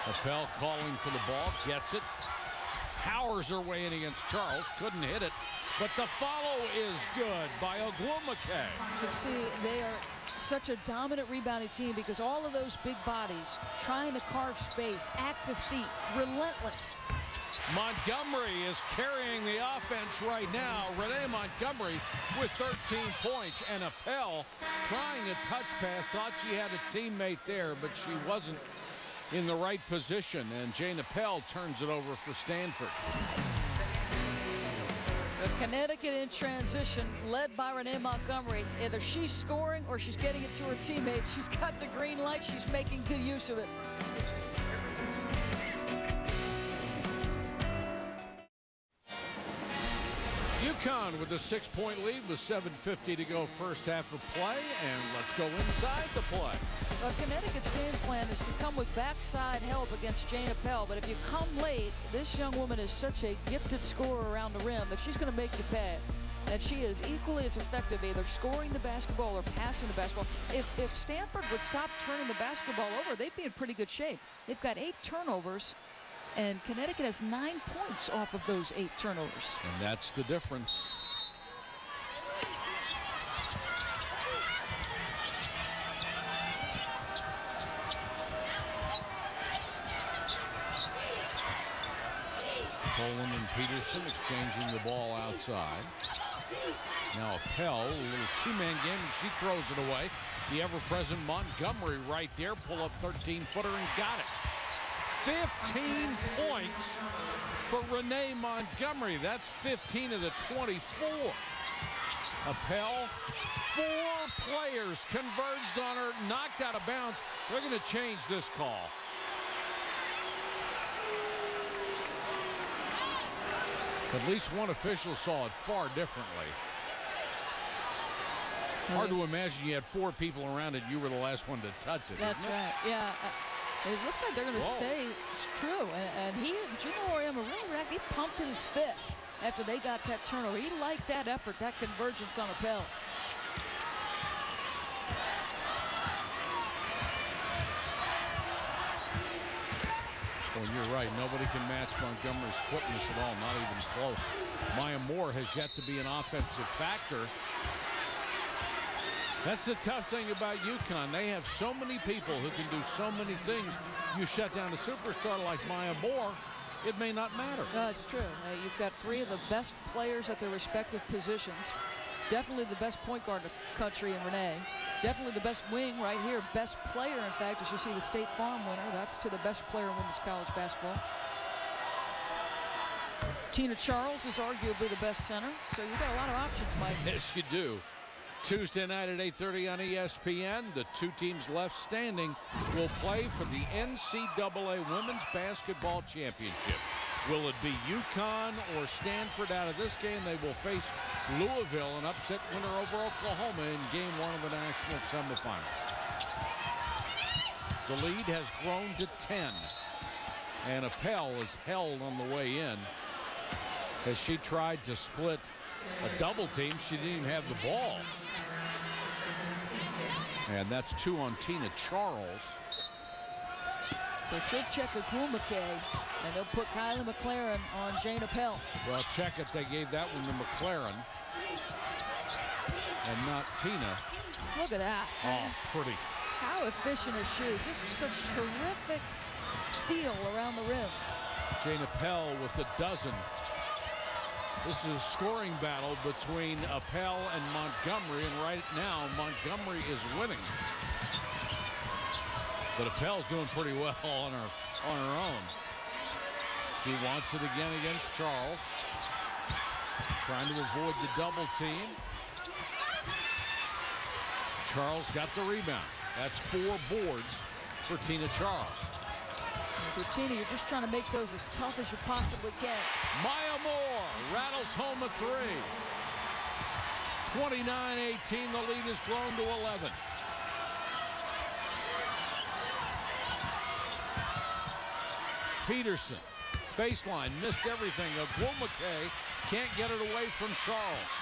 Appel calling for the ball, gets it. Powers her way in against Charles, couldn't hit it. But the follow is good by Agumake. You see, they are such a dominant rebounding team because all of those big bodies trying to carve space, active feet, relentless. Montgomery is carrying the offense right now. Renee Montgomery with 13 points, and Appel trying a touch pass. Thought she had a teammate there, but she wasn't in the right position, and Jane Appel turns it over for Stanford. Connecticut in transition, led by Renee Montgomery. Either she's scoring or she's getting it to her teammates. She's got the green light. She's making good use of it. UConn with a 6-point lead with 7:50 to go first half of play, and let's go inside the play. Well, Connecticut's game plan is to come with backside help against Jane Appel, but if you come late, this young woman is such a gifted scorer around the rim that she's going to make you pay. And she is equally as effective either scoring the basketball or passing the basketball. If Stanford would stop turning the basketball over, they'd be in pretty good shape. They've got 8 turnovers. And Connecticut has 9 points off of those 8 turnovers. And that's the difference. Poland and Peterson exchanging the ball outside. Now Appel, a little 2-man game, and she throws it away. The ever-present Montgomery right there, pull up 13-footer and got it. 15 points for Renee Montgomery. That's 15 of the 24. Appel, 4 players converged on her, knocked out of bounds. They're going to change this call. At least one official saw it far differently. Hard to imagine you had 4 people around it. You were the last one to touch it. That's right. Yeah. It looks like they're going to stay true. And Gino Auriemma really he pumped in his fist after they got that turnover. He liked that effort, that convergence on Appel. Well, you're right. Nobody can match Montgomery's quickness at all, not even close. Maya Moore has yet to be an offensive factor. That's the tough thing about UConn. They have so many people who can do so many things. You shut down a superstar like Maya Moore, it may not matter. No, it's true. You've got 3 of the best players at their respective positions. Definitely the best point guard in the country in Renee. Definitely the best wing right here. Best player, in fact, as you see the State Farm winner. That's to the best player in women's college basketball. Tina Charles is arguably the best center. So you've got a lot of options, Mike. Yes, you do. Tuesday night at 8:30 on ESPN, the 2 teams left standing will play for the NCAA Women's Basketball Championship. Will it be UConn or Stanford out of this game? They will face Louisville, an upset winner over Oklahoma in game 1 of the national semifinals. The lead has grown to 10. And Appel is held on the way in as she tried to split a double team. She didn't even have the ball. And that's 2 on Tina Charles. So she'll check Agumake, and they'll put Kylie McLaren on Jane Appel. Well, check it. They gave that one to McLaren and not Tina. Look at that. Oh, pretty. How efficient is she? Just such terrific feel around the rim. Jane Appel with a dozen. This is a scoring battle between Appel and Montgomery, and right now Montgomery is winning. But Appel's doing pretty well on her own. She wants it again against Charles. Trying to avoid the double team. Charles got the rebound. That's 4 boards for Tina Charles. For Tina, you're just trying to make those as tough as you possibly can. Maya Moore rattles home a 3. 29-18, the lead has grown to 11. Peterson, baseline, missed everything. Agumake can't get it away from Charles.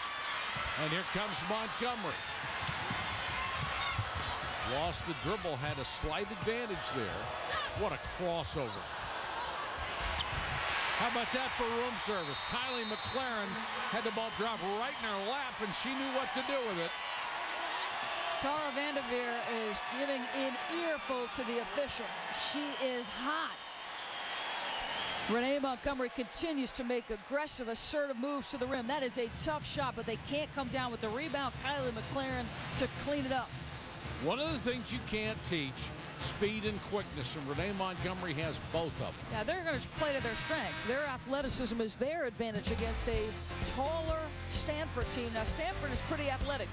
And here comes Montgomery. Lost the dribble, had a slight advantage there. What a crossover. How about that for room service? Kylie McLaren had the ball drop right in her lap, and she knew what to do with it. Tara Vanderveer is giving an earful to the official. She is hot. Renee Montgomery continues to make aggressive, assertive moves to the rim. That is a tough shot, but they can't come down with the rebound. Kylie McLaren to clean it up. One of the things you can't teach, speed and quickness, and Renee Montgomery has both of them. Yeah, they're going to play to their strengths. Their athleticism is their advantage against a taller Stanford team. Now, Stanford is pretty athletic,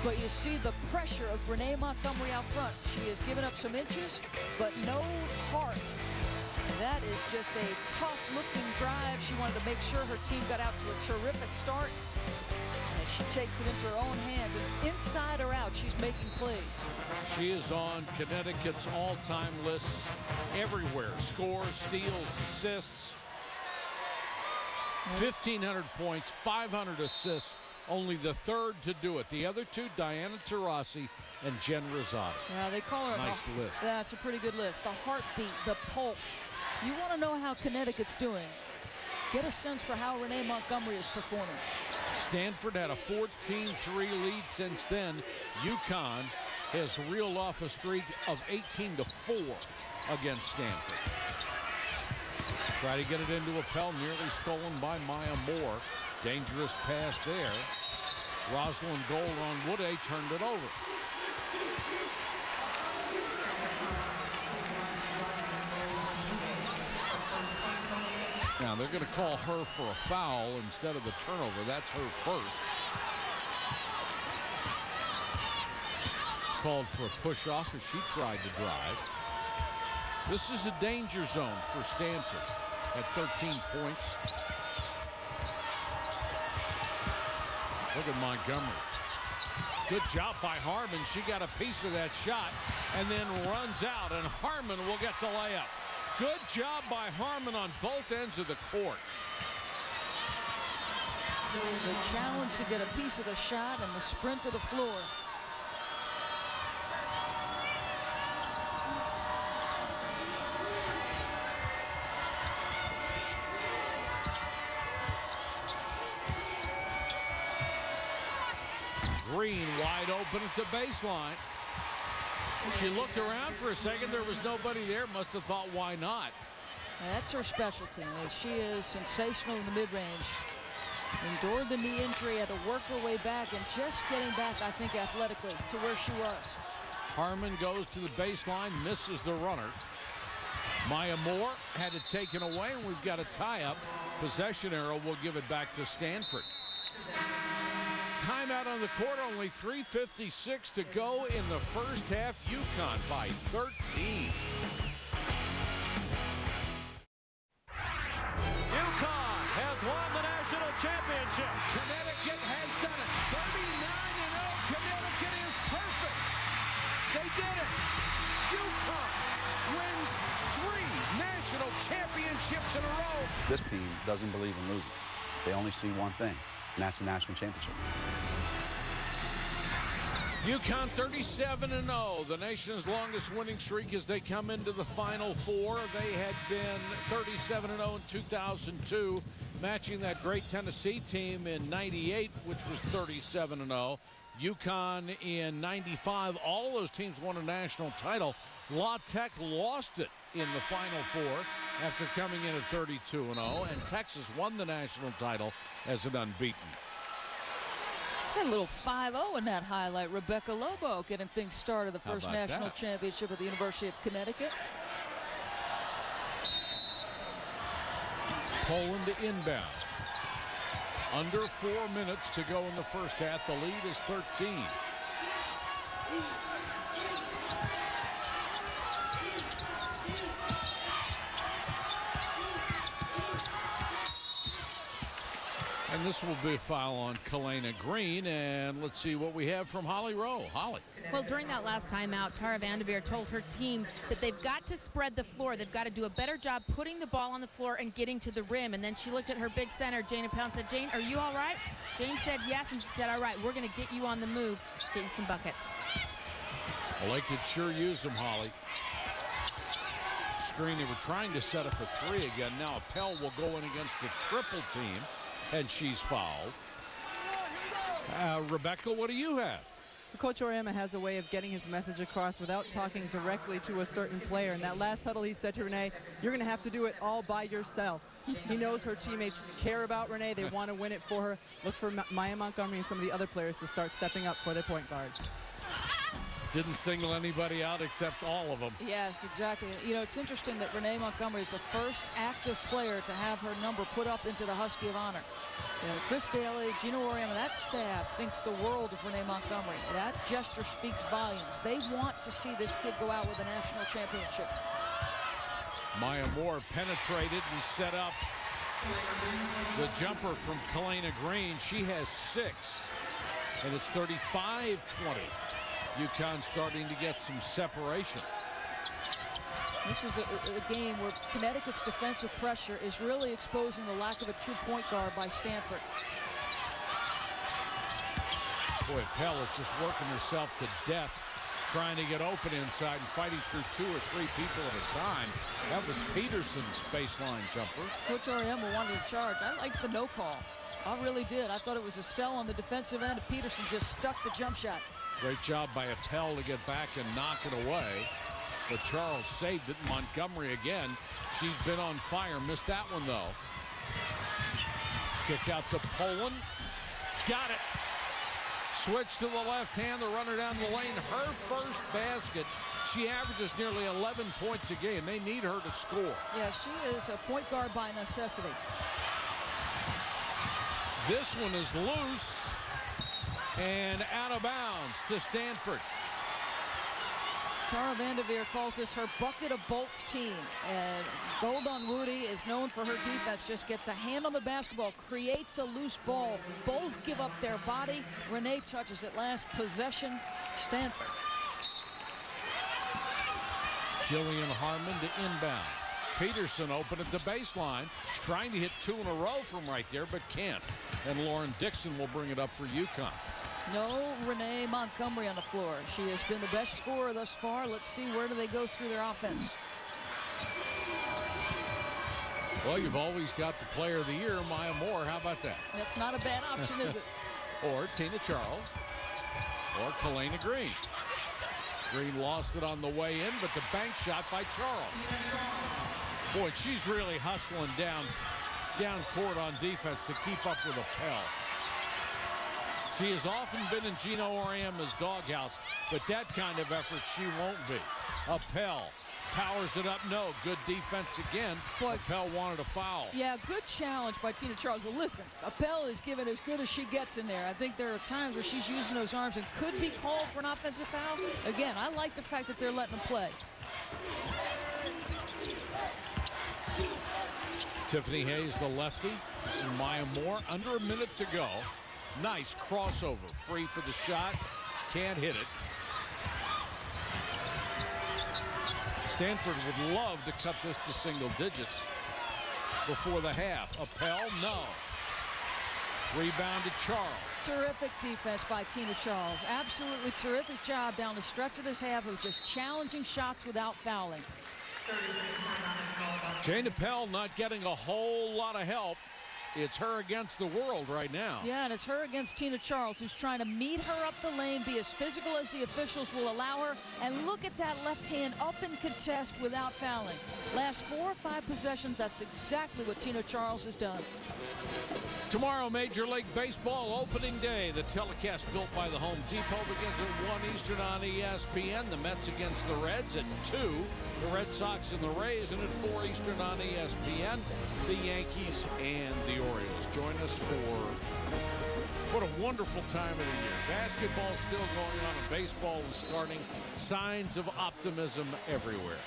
but you see the pressure of Renee Montgomery out front. She has given up some inches, but no heart. That is just a tough-looking drive. She wanted to make sure her team got out to a terrific start. And she takes it into her own hands. And inside or out, she's making plays. She is on Connecticut's all-time lists everywhere. Scores, steals, assists. 1,500 points, 500 assists. Only the third to do it. The other two, Diana Taurasi and Jen Rosado. Yeah, they call her nice list. That's a pretty good list. The heartbeat, the pulse. You want to know how Connecticut's doing. Get a sense for how Renee Montgomery is performing. Stanford had a 14-3 lead since then. UConn has reeled off a streak of 18-4 against Stanford. Try to get it into a Pell, nearly stolen by Maya Moore. Dangerous pass there. Rosalind Gold on Woodey turned it over. Now they're going to call her for a foul instead of the turnover. That's her first. Called for a push-off as she tried to drive. This is a danger zone for Stanford at 13 points. Look at Montgomery. Good job by Harmon. She got a piece of that shot and then runs out, and Harmon will get the layup. Good job by Harmon on both ends of the court. The challenge to get a piece of the shot and the sprint to the floor. Green wide open at the baseline. She looked around for a second. There was nobody there. Must have thought, why not? That's her specialty. She is sensational in the mid-range. Endured the knee injury, had to work her way back, and just getting back, I think, athletically to where she was. Harmon goes to the baseline, misses the runner. Maya Moore had it taken away, and we've got a tie-up. Possession arrow will give it back to Stanford. Timeout on the court, only 3:56 to go in the first half. UConn by 13. UConn has won the national championship. Connecticut has done it. 39-0. Connecticut is perfect. They did it. UConn wins 3 national championships in a row. This team doesn't believe in losing. They only see one thing, and that's the national championship. UConn 37-0, the nation's longest winning streak as they come into the Final Four. They had been 37-0 in 2002, matching that great Tennessee team in '98, which was 37-0. UConn in '95, all of those teams won a national title. La Tech lost it in the Final Four after coming in at 32-0, and Texas won the national title as an unbeaten. Had a little 5-0 in that highlight. Rebecca Lobo getting things started, the first national championship at the University of Connecticut. Poland inbound. Under 4 minutes to go in the first half. The lead is 13. And this will be a foul on Kalena Green. And let's see what we have from Holly Rowe. Holly. Well, during that last timeout, Tara Vanderveer told her team that they've got to spread the floor. They've got to do a better job putting the ball on the floor and getting to the rim. And then she looked at her big center, Jane Appel, and said, Jane, are you all right? Jane said yes, and she said, all right, we're going to get you on the move, get you some buckets. Well, they could sure use them, Holly. Screen, they were trying to set up a 3 again. Now Appel will go in against the triple team, and she's fouled. Rebecca, what do you have? Coach Auriemma has a way of getting his message across without talking directly to a certain player. In that last huddle, he said to Renee, you're going to have to do it all by yourself. He knows her teammates care about Renee. They want to win it for her. Look for Maya Montgomery and some of the other players to start stepping up for their point guard. Didn't single anybody out except all of them. Yes, exactly. You know, it's interesting that Renee Montgomery is the first active player to have her number put up into the Husky of Honor. You know, Chris Daly, Gino Oriema, that staff thinks the world of Renee Montgomery. That gesture speaks volumes. They want to see this kid go out with a national championship. Maya Moore penetrated and set up the jumper from Kalena Green. She has 6, and it's 35-20. UConn starting to get some separation. This is a game where Connecticut's defensive pressure is really exposing the lack of a true point guard by Stanford. Boy, Pell is just working herself to death, trying to get open inside and fighting through 2 or 3 people at a time. That was Peterson's baseline jumper. Coach Oriema wanted to charge. I liked the no call. I really did. I thought it was a sell on the defensive end. Peterson just stuck the jump shot. Great job by Appel to get back and knock it away. But Charles saved it. Montgomery again. She's been on fire. Missed that one, though. Kick out to Poland. Got it. Switch to the left hand. The runner down the lane. Her first basket. She averages nearly 11 points a game. They need her to score. Yeah, she is a point guard by necessity. This one is loose and out of bounds to Stanford. Tara Vanderveer calls this her bucket of bolts team. And Golden Rudy is known for her defense. Just gets a hand on the basketball, creates a loose ball. Both give up their body. Renee touches it last possession. Stanford. Jillian Harmon to inbound. Peterson open at the baseline, trying to hit 2 in a row from right there, but can't. And Lauren Dixon will bring it up for UConn. No Renee Montgomery on the floor. She has been the best scorer thus far. Let's see, where do they go through their offense? Well, you've always got the player of the year, Maya Moore. How about that? That's not a bad option, is it? Or Tina Charles, or Kalena Green. Green lost it on the way in, but the bank shot by Charles. Boy, she's really hustling down court on defense to keep up with Appel. She has often been in Gino Oriema's doghouse, but that kind of effort she won't be. Appel powers it up. No, good defense again. Boy, Appel wanted a foul. Yeah, good challenge by Tina Charles. But listen, Appel is giving as good as she gets in there. I think there are times where she's using those arms and could be called for an offensive foul. Again, I like the fact that they're letting them play. Tiffany Hayes, the lefty. This is Maya Moore. Under a minute to go. Nice crossover. Free for the shot. Can't hit it. Stanford would love to cut this to single digits before the half. Appel, no. Rebound to Charles. Terrific defense by Tina Charles. Absolutely terrific job down the stretch of this half of just challenging shots without fouling. Jane Appel not getting a whole lot of help. It's her against the world right now. Yeah, and it's her against Tina Charles, who's trying to meet her up the lane, be as physical as the officials will allow her, and look at that left hand up in contest without fouling. Last 4 or 5 possessions, that's exactly what Tina Charles has done. Tomorrow, Major League Baseball opening day. The telecast built by the Home Depot begins at 1 Eastern on ESPN. The Mets against the Reds at 2. The Red Sox and the Rays, and at 4 Eastern on ESPN, the Yankees and the Orioles. Join us for what a wonderful time of the year. Basketball still going on and baseball is starting. Signs of optimism everywhere.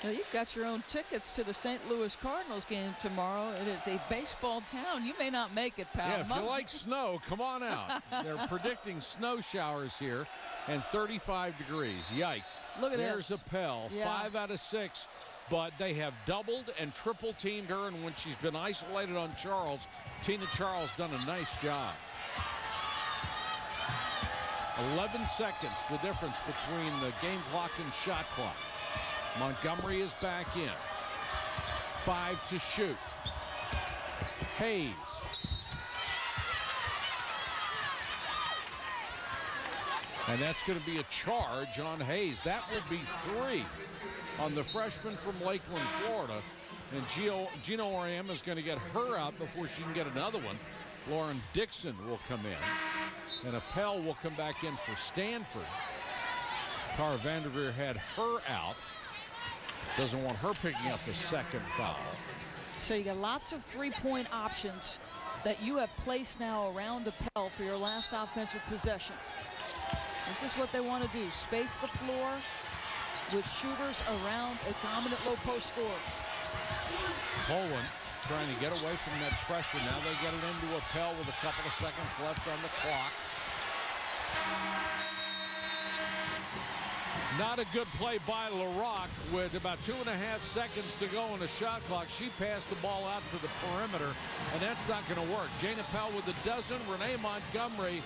Well, you've got your own tickets to the St. Louis Cardinals game tomorrow. It is a baseball town. You may not make it, pal. Yeah, if you like snow, come on out. They're predicting snow showers here and 35 degrees. Yikes. Look at There's this. Appel, Yeah. 5 out of 6. But they have doubled and triple teamed her, and when she's been isolated on Charles, Tina Charles done a nice job. 11 seconds, the difference between the game clock and shot clock. Montgomery is back in. 5 to shoot. Hayes. And that's going to be a charge on Hayes. That would be 3 on the freshman from Lakeland, Florida. And Gino Oriema is going to get her out before she can get another one. Lauren Dixon will come in. And Appel will come back in for Stanford. Cara Vanderveer had her out. Doesn't want her picking up the second foul. So you got lots of three-point options that you have placed now around Appel for your last offensive possession. This is what they want to do. Space the floor with shooters around a dominant low post scorer. Poland trying to get away from that pressure. Now they get it into Appel with a couple of seconds left on the clock. Not a good play by LaRock with about 2.5 seconds to go on the shot clock. She passed the ball out to the perimeter, and that's not going to work. Jane Appel with a dozen. Renee Montgomery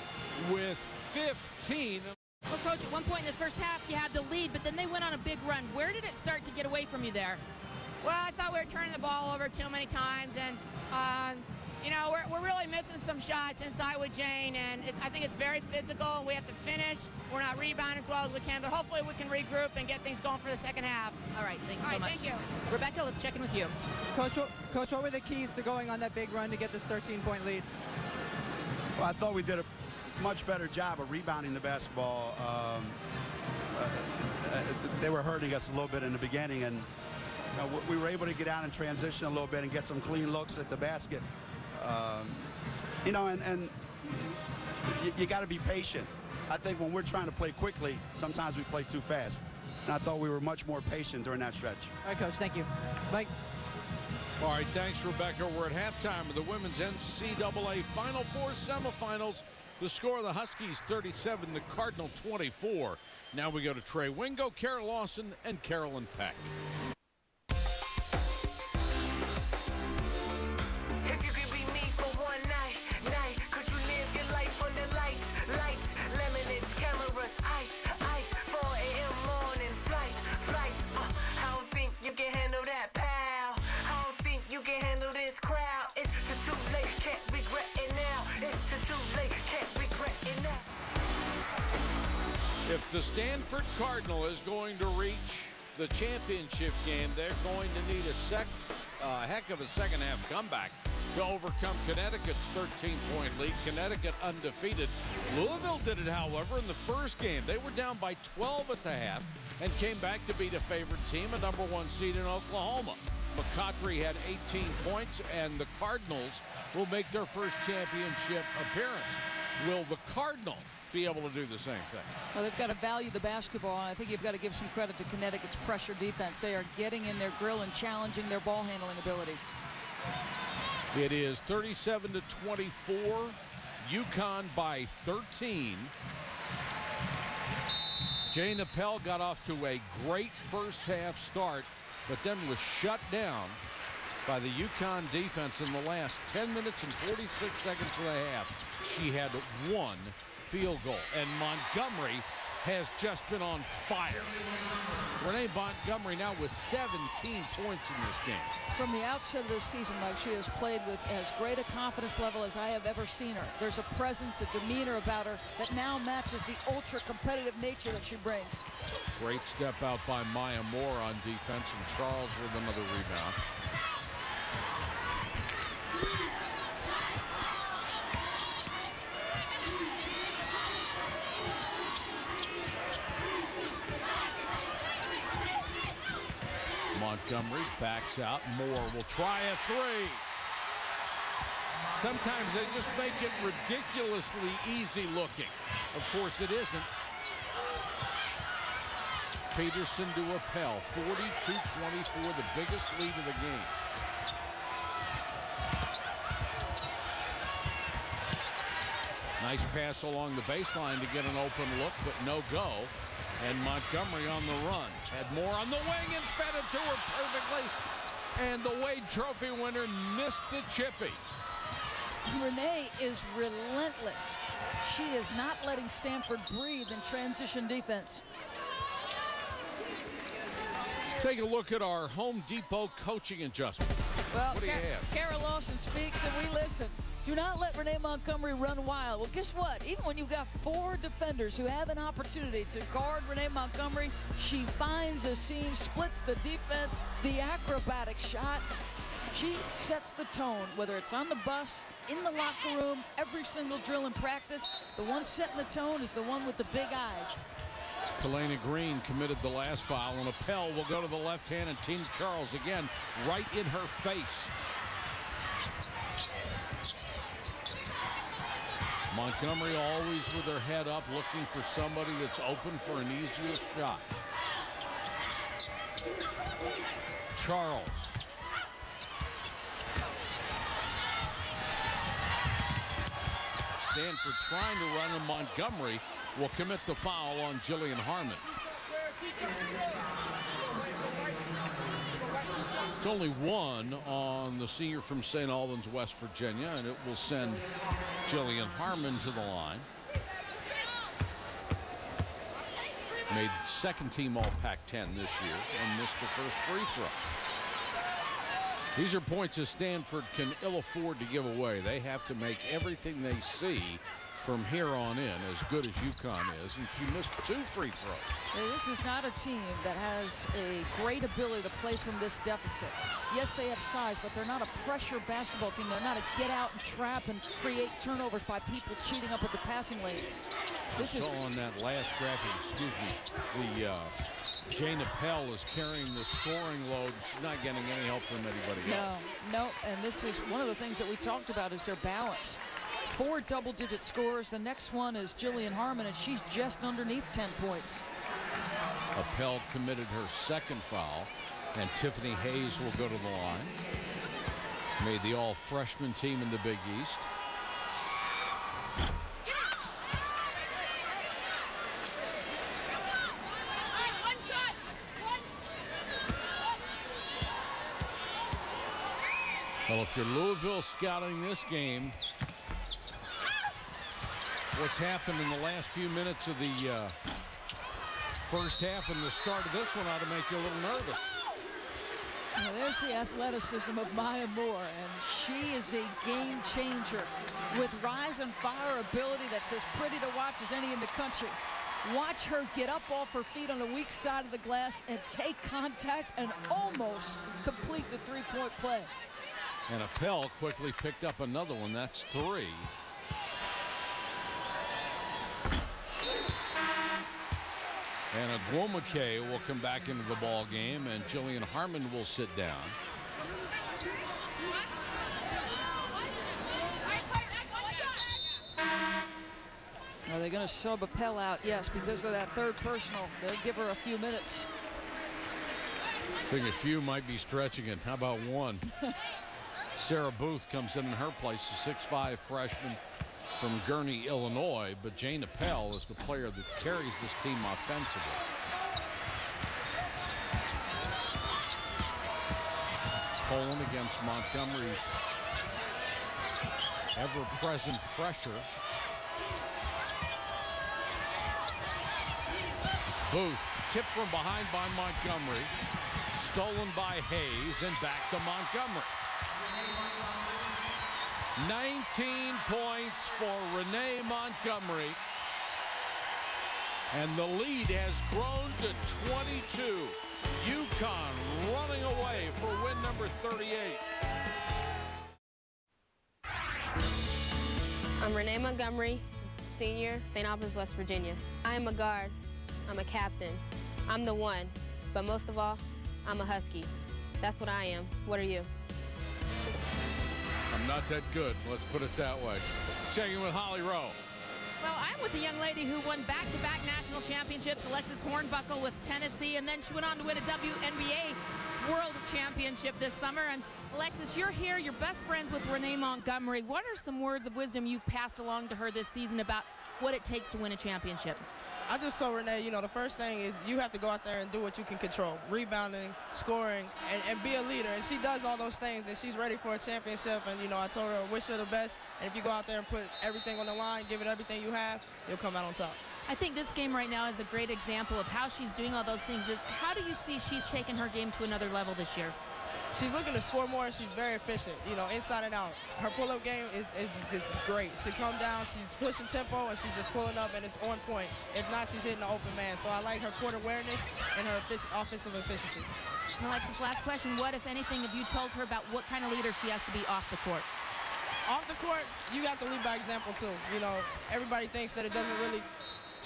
with 15. Well, Coach, at one point in this first half, you had the lead, but then they went on a big run. Where did it start to get away from you there? Well, I thought we were turning the ball over too many times, and you know, we're really missing some shots inside with Jane, and I think it's very physical. We have to finish. We're not rebounding as well as we can, but hopefully we can regroup and get things going for the second half. All right, thanks so much. Thank you. Rebecca, let's check in with you. Coach, what were the keys to going on that big run to get this 13-point lead? Well, I thought we did a much better job of rebounding the basketball. They were hurting us a little bit in the beginning, and we were able to get out and transition a little bit and get some clean looks at the basket. You know, and you got to be patient. I think when we're trying to play quickly, sometimes we play too fast. And I thought we were much more patient during that stretch. All right, Coach, thank you. Mike. All right, thanks, Rebecca. We're at halftime of the women's NCAA Final Four semifinals. The score of the Huskies 37, the Cardinal 24. Now we go to Trey Wingo, Kara Lawson, and Carolyn Peck. If you could be me for one night, could you live your life under lights, lemonades, cameras, ice, 4 a.m. morning flights. I don't think you can handle that, pal. I don't think you can handle this crowd. It's too late, can't regret it now. It's too late, can't regret it now. If the Stanford Cardinal is going to reach the championship game, they're going to need a heck of a second half comeback to overcome Connecticut's 13-point lead. Connecticut undefeated. Louisville did it, however, in the first game. They were down by 12 at the half and came back to beat a favorite team, a #1 seed in Oklahoma. McCautry had 18 points, and the Cardinals will make their first championship appearance. Will the Cardinal be able to do the same thing? Well, they've got to value the basketball, and I think you've got to give some credit to Connecticut's pressure defense. They are getting in their grill and challenging their ball handling abilities. It is 37-24. UConn by 13. Jane Appel got off to a great first half start, but then was shut down by the UConn defense in the last 10 minutes and 46 seconds of the half. She had one field goal, and Montgomery has just been on fire. Renee Montgomery now with 17 points in this game. From the outset of this season, Mike, she has played with as great a confidence level as I have ever seen her. There's a presence, a demeanor about her that now matches the ultra-competitive nature that she brings. Great step out by Maya Moore on defense, and Charles with another rebound. Montgomery backs out. Moore will try a three. Sometimes they just make it ridiculously easy looking. Of course it isn't. Peterson to Appel, 42-24, the biggest lead of the game. Nice pass along the baseline to get an open look, but no go. And Montgomery on the run. Had Moore on the wing and fed it to her perfectly. And the Wade Trophy winner missed the chippy. Renee is relentless. She is not letting Stanford breathe in transition defense. Take a look at our Home Depot coaching adjustment. Well, what do you have? Kara Lawson speaks and we listen. Do not let Renee Montgomery run wild. Well, guess what? Even when you've got 4 defenders who have an opportunity to guard Renee Montgomery, she finds a seam, splits the defense, the acrobatic shot. She sets the tone, whether it's on the bus, in the locker room, every single drill in practice. The one setting the tone is the one with the big eyes. Kalena Green committed the last foul, and Appel will go to the left hand, and Tina Charles again right in her face. Montgomery always with her head up, looking for somebody that's open for an easier shot. Charles. Stanford trying to run, and Montgomery will commit the foul on Jillian Harmon. It's only one on the senior from St. Albans, West Virginia, and it will send Jillian Harmon to the line. Made second team All Pac-10 this year and missed the first free throw. These are points that Stanford can ill afford to give away. They have to make everything they see from here on in as good as UConn is, and she missed 2 free throws. This is not a team that has a great ability to play from this deficit. Yes, they have size, but they're not a pressure basketball team. They're not a get out and trap and create turnovers by people cheating up at the passing lanes. This is on that last graphic, Jane Appel is carrying the scoring load. She's not getting any help from anybody else. No, and this is one of the things that we talked about is their balance. 4 double-digit scores. The next one is Jillian Harmon, and she's just underneath 10 points. Appel committed her second foul, and Tiffany Hayes will go to the line. Made the all-freshman team in the Big East. Well, if you're Louisville scouting this game, what's happened in the last few minutes of the first half and the start of this one ought to make you a little nervous. Well, there's the athleticism of Maya Moore, and she is a game changer with rise and fire ability that's as pretty to watch as any in the country. Watch her get up off her feet on the weak side of the glass and take contact and almost complete the three-point play. And Appel quickly picked up another one. That's 3. And Agwomake will come back into the ball game, and Jillian Harmon will sit down. Are they going to sub Appel out? Yes, because of that third personal. They'll give her a few minutes. I think a few might be stretching it. How about 1? Sarah Booth comes in her place, a 6'5" freshman from Gurney, Illinois, but Jane Appel is the player that carries this team offensively. Poland against Montgomery's ever-present pressure. Booth tipped from behind by Montgomery, stolen by Hayes, and back to Montgomery. 19 points for Renee Montgomery, and the lead has grown to 22. UConn running away for win number 38. I'm Renee Montgomery, senior, St. Albans, West Virginia. I am a guard. I'm a captain. I'm the one, but most of all, I'm a Husky. That's what I am. What are you? I'm not that good, let's put it that way. Checking with Holly Rowe. Well, I'm with a young lady who won back-to-back national championships, Alexis Hornbuckle with Tennessee, and then she went on to win a WNBA World Championship this summer. And Alexis, you're here, you're best friends with Renee Montgomery. What are some words of wisdom you've passed along to her this season about what it takes to win a championship? I just told Renee, you know, the first thing is you have to go out there and do what you can control. Rebounding, scoring, and be a leader. And she does all those things, and she's ready for a championship. And, you know, I told her I wish her the best. And if you go out there and put everything on the line, give it everything you have, you'll come out on top. I think this game right now is a great example of how she's doing all those things. How do you see she's taken her game to another level this year? She's looking to score more, and she's very efficient, you know, inside and out. Her pull-up game is just great. She come down, she's pushing tempo, and she's just pulling up, and it's on point. If not, she's hitting the open man. So I like her court awareness and her offensive efficiency. Alexis, last question. What, if anything, have you told her about what kind of leader she has to be off the court? Off the court, you have to lead by example, too. You know, everybody thinks that it doesn't really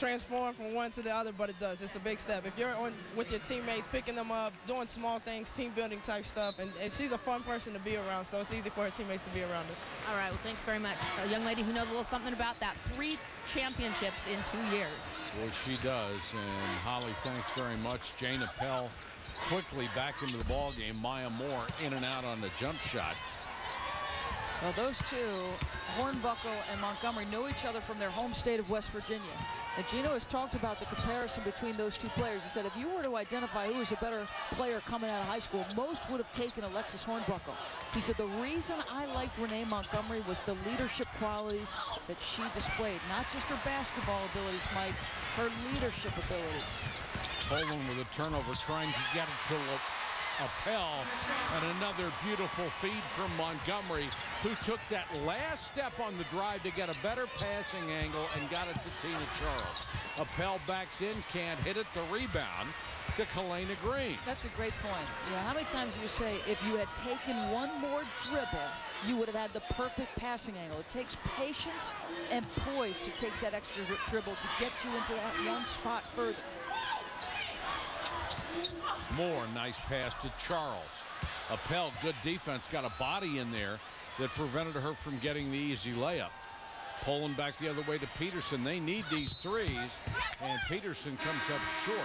transform from one to the other, but it does. It's a big step. If you're on with your teammates, picking them up, doing small things, team building type stuff, and she's a fun person to be around, so it's easy for her teammates to be around her. All right, well, thanks very much. A young lady who knows a little something about that. 3 championships in 2 years. Well, she does, and Holly, thanks very much. Jane Appel quickly back into the ball game. Maya Moore in and out on the jump shot. Well, those two, Hornbuckle and Montgomery, know each other from their home state of West Virginia. And Gino has talked about the comparison between those two players. He said if you were to identify who was a better player coming out of high school, most would have taken Alexis Hornbuckle. He said the reason I liked Renee Montgomery was the leadership qualities that she displayed. Not just her basketball abilities, Mike, her leadership abilities. Poland with a turnover, trying to get it to Appel, and another beautiful feed from Montgomery, who took that last step on the drive to get a better passing angle and got it to Tina Charles. Appel backs in, can't hit it. The rebound to Kalena Green. That's a great point. Yeah, how many times do you say if you had taken one more dribble, you would have had the perfect passing angle? It takes patience and poise to take that extra dribble to get you into that one spot further. Moore, nice pass to Charles. Appel, good defense, got a body in there that prevented her from getting the easy layup. Pulling back the other way to Peterson. They need these threes, and Peterson comes up short.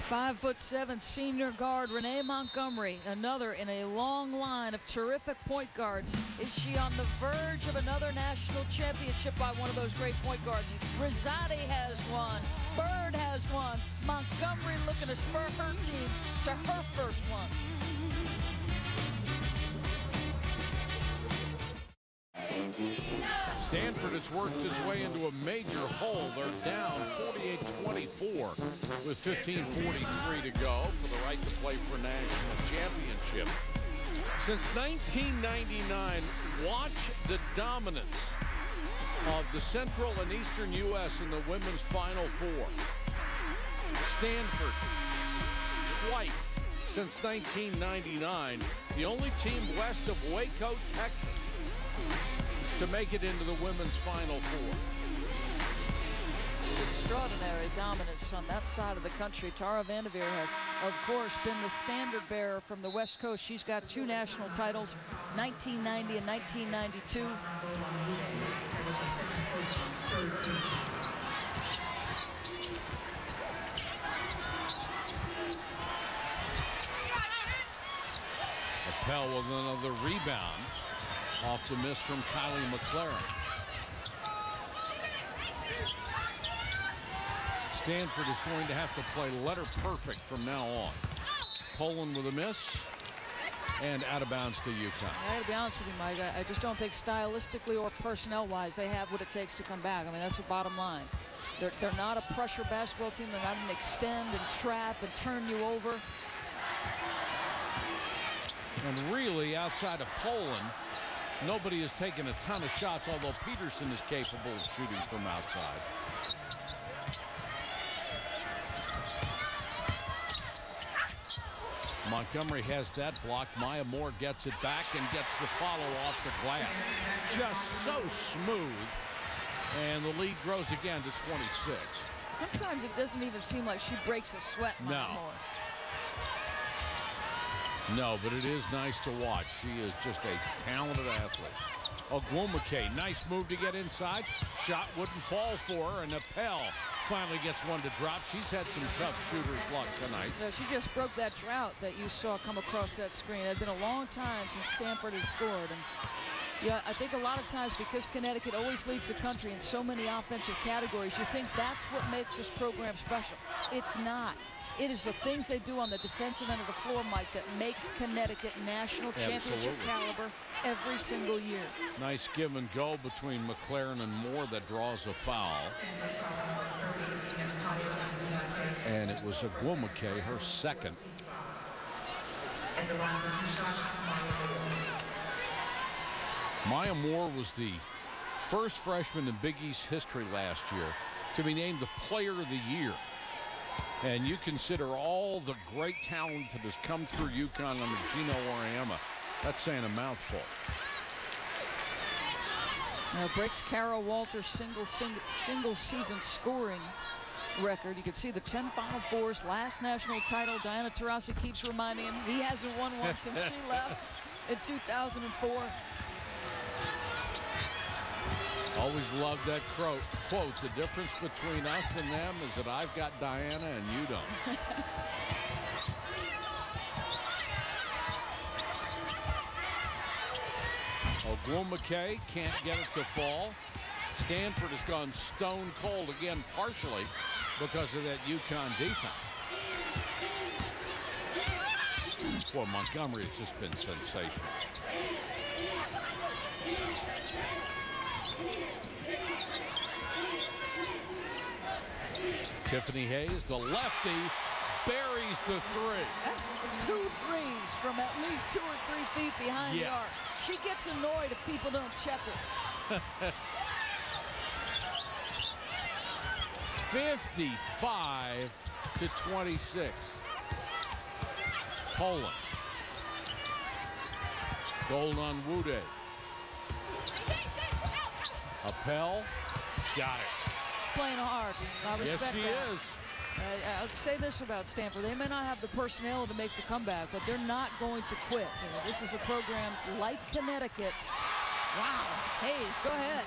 5'7" senior guard Renee Montgomery, another in a long line of terrific point guards. Is she on the verge of another national championship by one of those great point guards? Rosati has one. Bird has one. Montgomery looking to spur her team to her first one. Stanford has worked its way into a major hole. They're down 48-24 with 15:43 to go for the right to play for a national championship. Since 1999, watch the dominance of the Central and Eastern U.S. in the women's Final Four. Stanford, twice since 1999, the only team west of Waco, Texas, to make it into the women's Final Four. Extraordinary dominance on that side of the country. Tara Vanderveer has, of course, been the standard bearer from the West Coast. She's got 2 national titles, 1990 and 1992. Appel with another rebound off the miss from Kylie McLaren. Stanford is going to have to play letter perfect from now on. Poland with a miss and out of bounds to UConn. I gotta be honest with you, Mike. I just don't think stylistically or personnel-wise they have what it takes to come back. I mean, that's the bottom line. They're not a pressure basketball team. They're not an extend and trap and turn you over. And really, outside of Poland, nobody has taken a ton of shots, although Peterson is capable of shooting from outside. Montgomery has that block. Maya Moore gets it back and gets the follow off the glass. Just so smooth. And the lead grows again to 26. Sometimes it doesn't even seem like she breaks a sweat, Maya Moore. No, but it is nice to watch. She is just a talented athlete. Ogwumike, nice move to get inside. Shot wouldn't fall for her, and Appel finally gets one to drop. She's had some tough shooter's luck tonight. No, she just broke that drought that you saw come across that screen. It had been a long time since Stanford had scored. And yeah, I think a lot of times because Connecticut always leads the country in so many offensive categories, you think that's what makes this program special. It's not. It is the things they do on the defensive end of the floor, Mike, that makes Connecticut national championship caliber every single year. Nice give and go between McLaren and Moore that draws a foul. And it was Ogwumike, her second. Maya Moore was the first freshman in Big East history last year to be named the Player of the Year. And you consider all the great talent that has come through UConn under Gino Auriemma. That's saying a mouthful. Breaks Carol Walters' single season scoring record. You can see the 10 Final Fours, last national title. Diana Taurasi keeps reminding him he hasn't won one since she left in 2004. Always loved that quote. The difference between us and them is that I've got Diana and you don't. Ogwumike can't get it to fall. Stanford has gone stone cold again, partially because of that UConn defense. Boy, Montgomery has just been sensational. Tiffany Hayes, the lefty, buries the three. That's 2 threes from at least 2 or 3 feet behind the arc. She gets annoyed if people don't check her. 55-26. Poland. Goal on Wude. Appel. Got it. She's playing hard. I respect yes, she that. is. I'll say this about Stanford. They may not have the personnel to make the comeback, but they're not going to quit. This is a program like Connecticut. Wow. Hayes, go ahead.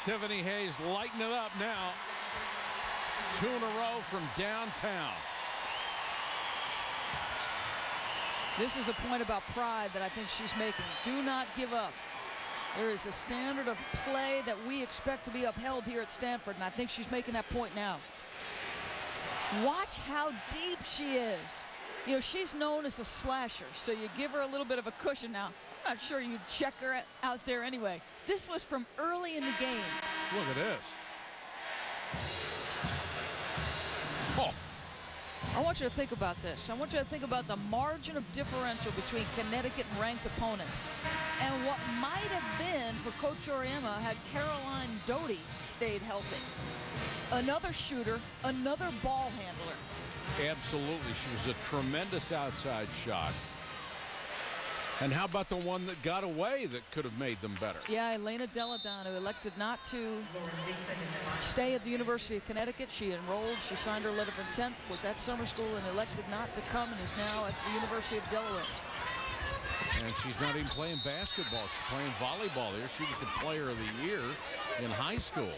Tiffany Hayes lighting it up now. 2 in a row from downtown. This is a point about pride that I think she's making. Do not give up. There is a standard of play that we expect to be upheld here at Stanford, and I think she's making that point now. Watch how deep she is. You know, she's known as a slasher, so you give her a little bit of a cushion now. I'm not sure you'd check her out there anyway. This was from early in the game. Look at this. Oh. I want you to think about this. I want you to think about the margin of differential between Connecticut and ranked opponents, and what might have been for Coach Auriemma had Caroline Doty stayed healthy. Another shooter, another ball handler. Absolutely. She was a tremendous outside shot. And how about the one that got away that could have made them better? Yeah, Elena Deladon, who elected not to stay at the University of Connecticut. She enrolled, she signed her letter of intent, was at summer school, and elected not to come, and is now at the University of Delaware. And she's not even playing basketball. She's playing volleyball here. She was the player of the year in high school.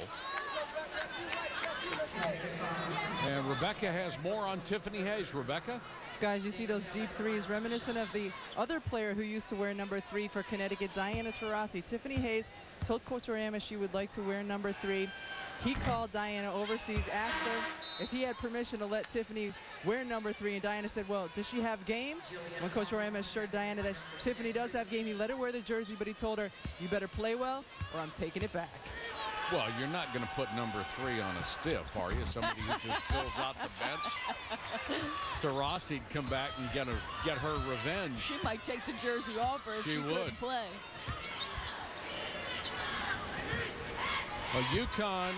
And Rebecca has more on Tiffany Hayes. Rebecca? Guys, you see those deep threes reminiscent of the other player who used to wear number 3 for Connecticut, Diana Taurasi. Tiffany Hayes told Coach Auriemma she would like to wear number 3. He called Diana overseas, asked her if he had permission to let Tiffany wear number 3, and Diana said, well, does she have game? When Coach Auriemma assured Diana that Tiffany does have game, he let her wear the jersey, but he told her, you better play well or I'm taking it back. Well, you're not going to put number 3 on a stiff, are you? Somebody who just fills out the bench. Taurasi'd come back and get her revenge. She might take the jersey off her if she couldn't play. Well, UConn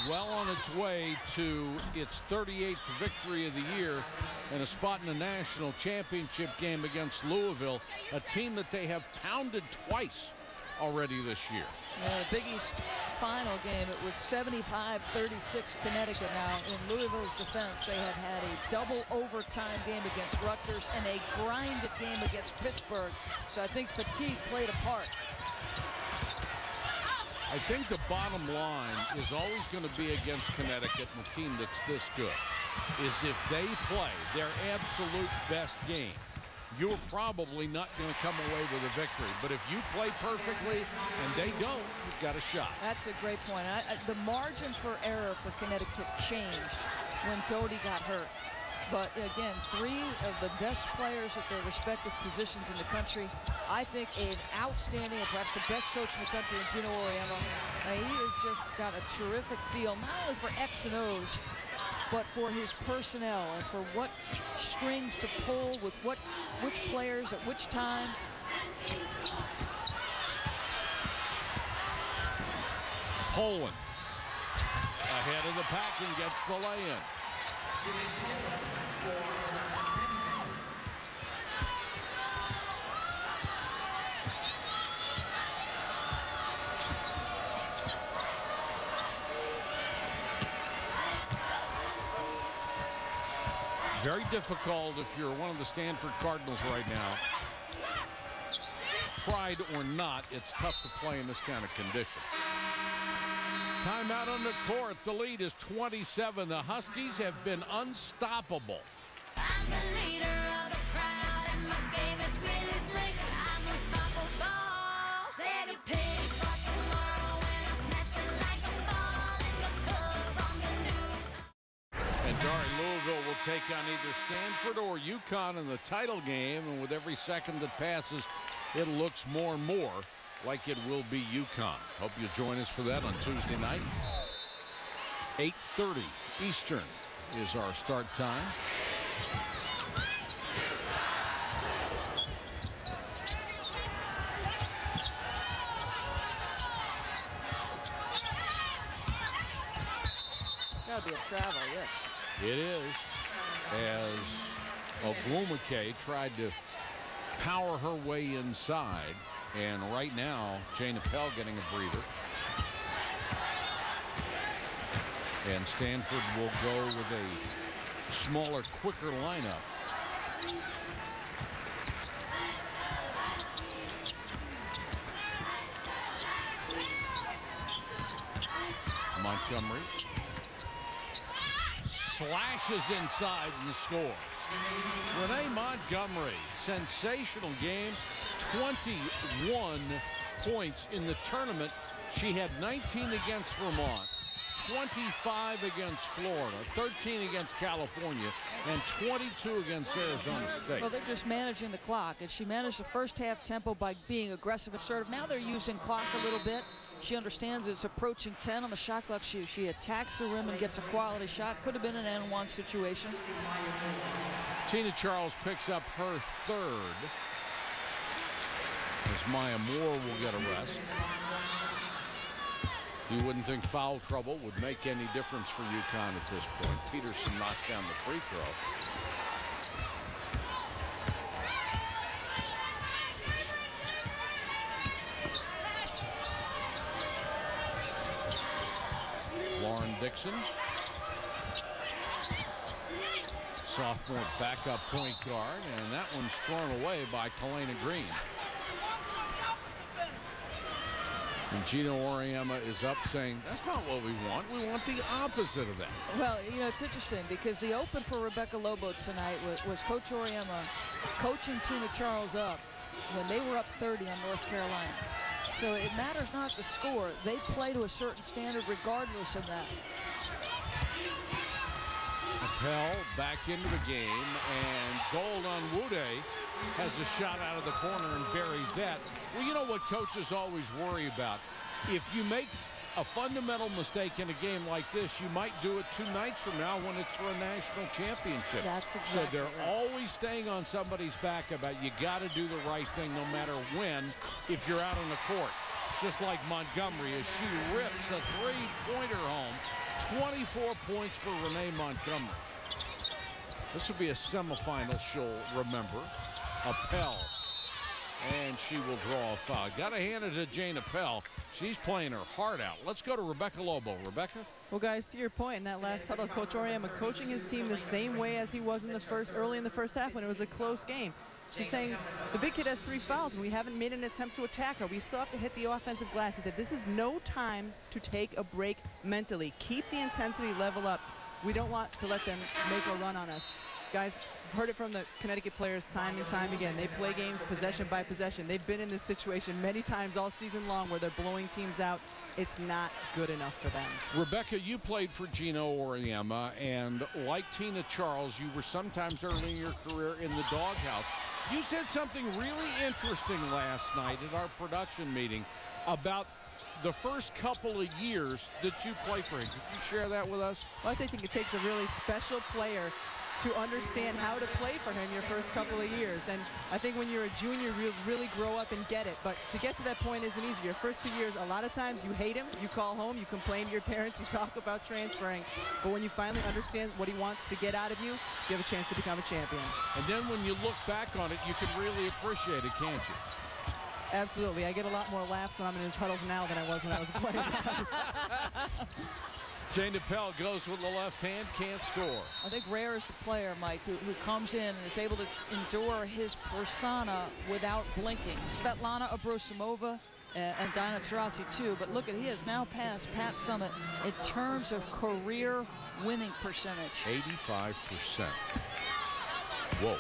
well on its way to its 38th victory of the year and a spot in the national championship game against Louisville, a team that they have pounded twice already this year. Big East final game, it was 75-36 Connecticut. Now, in Louisville's defense, they had a double overtime game against Rutgers and a grinded game against Pittsburgh. So I think fatigue played a part. I think the bottom line is always going to be against Connecticut and a team that's this good, is if they play their absolute best game, you're probably not going to come away with a victory. But if you play perfectly and they don't, you've got a shot. That's a great point. The margin for error for Connecticut changed when Doty got hurt. But again, 3 of the best players at their respective positions in the country. I think an outstanding and perhaps the best coach in the country in Gino Auriemma. He has just got a terrific feel, not only for X and O's, but for his personnel and for what strings to pull with which players at which time. Poland ahead of the pack and gets the lay-in. Very difficult if you're one of the Stanford Cardinals right now. Pride or not, it's tough to play in this kind of condition. Timeout on the court. The lead is 27. The Huskies have been unstoppable. I'm the leader of the crowd, and my game is really slick. I'm unstoppable. Save your pig for tomorrow when I'm smashing like a ball in the club on the news. And Louisville will take on either Stanford or UConn in the title game, and with every second that passes, it looks more and more like it will be UConn. Hope you join us for that on Tuesday night. 8:30 Eastern is our start time. Gotta be a travel, yes. It is, as Ogwumike tried to power her way inside, and right now Jane Appel getting a breather, and Stanford will go with a smaller, quicker lineup. Montgomery slashes inside and scores. Renee Montgomery, sensational game, 21 points in the tournament. She had 19 against Vermont, 25 against Florida, 13 against California, and 22 against Arizona State. Well, they're just managing the clock, and she managed the first half tempo by being aggressive, assertive. Now they're using clock a little bit. She understands it's approaching 10 on the shot clock. She attacks the rim and gets a quality shot. Could have been an N1 situation. Tina Charles picks up her third, as Maya Moore will get a rest. You wouldn't think foul trouble would make any difference for UConn at this point. Peterson knocked down the free throw. Lauren Dixon, sophomore backup point guard, and that one's thrown away by Kalena Green. And Gino Auriemma is up saying, that's not what we want. We want the opposite of that. Well, you know, it's interesting because the open for Rebecca Lobo tonight was Coach Auriemma coaching Tina Charles up when they were up 30 on North Carolina. So it matters not the score. They play to a certain standard regardless of that. Appel back into the game, and Gold on Wude has a shot out of the corner and buries that. Well, you know what coaches always worry about? If you make a fundamental mistake in a game like this, you might do it 2 nights from now when it's for a national championship. That's exactly so they're right. always staying on somebody's back about you got to do the right thing no matter when if you're out on the court. Just like Montgomery as she rips a three-pointer home. 24 points for Renee Montgomery. This will be a semifinal she'll remember. Appel. And she will draw a foul. Got to hand it to Jane Appel. She's playing her heart out. Let's go to Rebecca Lobo. Rebecca? Well, guys, to your point, in that last huddle, Coach Auriemma coaching his team the same way as he was in the early in the first half when it was a close game. She's saying the big kid has 3 fouls and we haven't made an attempt to attack her. We still have to hit the offensive glass. He said this is no time to take a break mentally. Keep the intensity level up. We don't want to let them make a run on us. Guys, I've heard it from the Connecticut players time and time again. They play games possession by possession. They've been in this situation many times all season long where they're blowing teams out. It's not good enough for them. Rebecca, you played for Gino Auriemma, and like Tina Charles, you were sometimes early in your career in the doghouse. You said something really interesting last night at our production meeting about the first couple of years that you played for him. Could you share that with us? Well, I think it takes a really special player to understand how to play for him your first couple of years. And I think when you're a junior, you really grow up and get it. But to get to that point isn't easy. Your first 2 years, a lot of times you hate him, you call home, you complain to your parents, you talk about transferring. But when you finally understand what he wants to get out of you, you have a chance to become a champion. And then when you look back on it, you can really appreciate it, can't you? Absolutely. I get a lot more laughs when I'm in his huddles now than I was when I was playing. Jane Appel goes with the left hand, can't score. I think rare is the player, Mike, who comes in and is able to endure his persona without blinking. Svetlana Abrosimova and Diana Taurasi too, but look, he has now passed Pat Summitt in terms of career winning percentage. 85%. Whoa.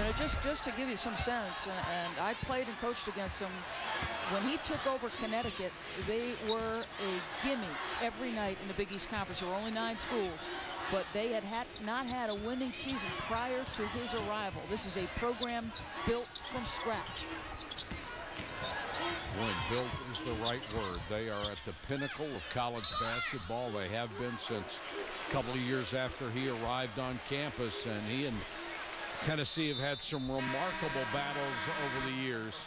And just to give you some sense, and I played and coached against him, when he took over Connecticut, they were a gimme every night in the Big East Conference. There were only 9 schools, but they had not had a winning season prior to his arrival. This is a program built from scratch. Boy, built is the right word. They are at the pinnacle of college basketball. They have been since a couple of years after he arrived on campus, and he and Tennessee have had some remarkable battles over the years.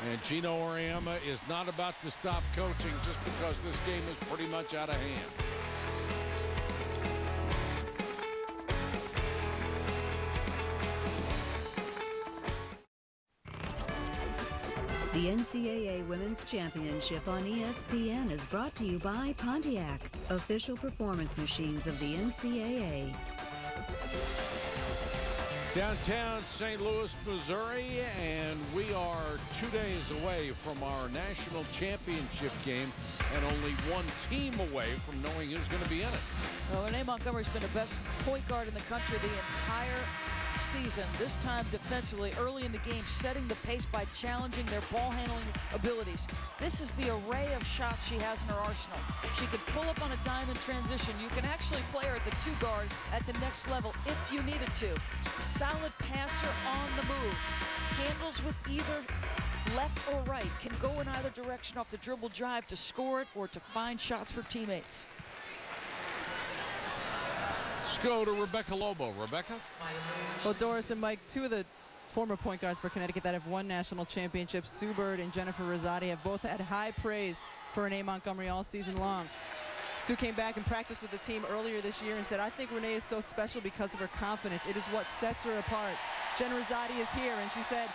And Gino Auriemma is not about to stop coaching just because this game is pretty much out of hand. The NCAA Women's Championship on ESPN is brought to you by Pontiac, official performance machines of the NCAA. Downtown St. Louis, Missouri, and we are 2 days away from our national championship game and only one team away from knowing who's going to be in it. Well, Renee Montgomery's been the best point guard in the country the entire season, this time defensively early in the game, setting the pace by challenging their ball handling abilities. This is the array of shots she has in her arsenal. She can pull up on a dime in transition. You can actually play her at the 2 guard at the next level if you needed to. Solid passer on the move. Handles with either left or right. Can go in either direction off the dribble drive to score it or to find shots for teammates. Let's go to Rebecca Lobo. Rebecca? Well, Doris and Mike, 2 of the former point guards for Connecticut that have won national championships, Sue Bird and Jennifer Rosati, have both had high praise for Renee Montgomery all season long. Sue came back and practiced with the team earlier this year and said, I think Renee is so special because of her confidence. It is what sets her apart. Jen Rosati is here, and she said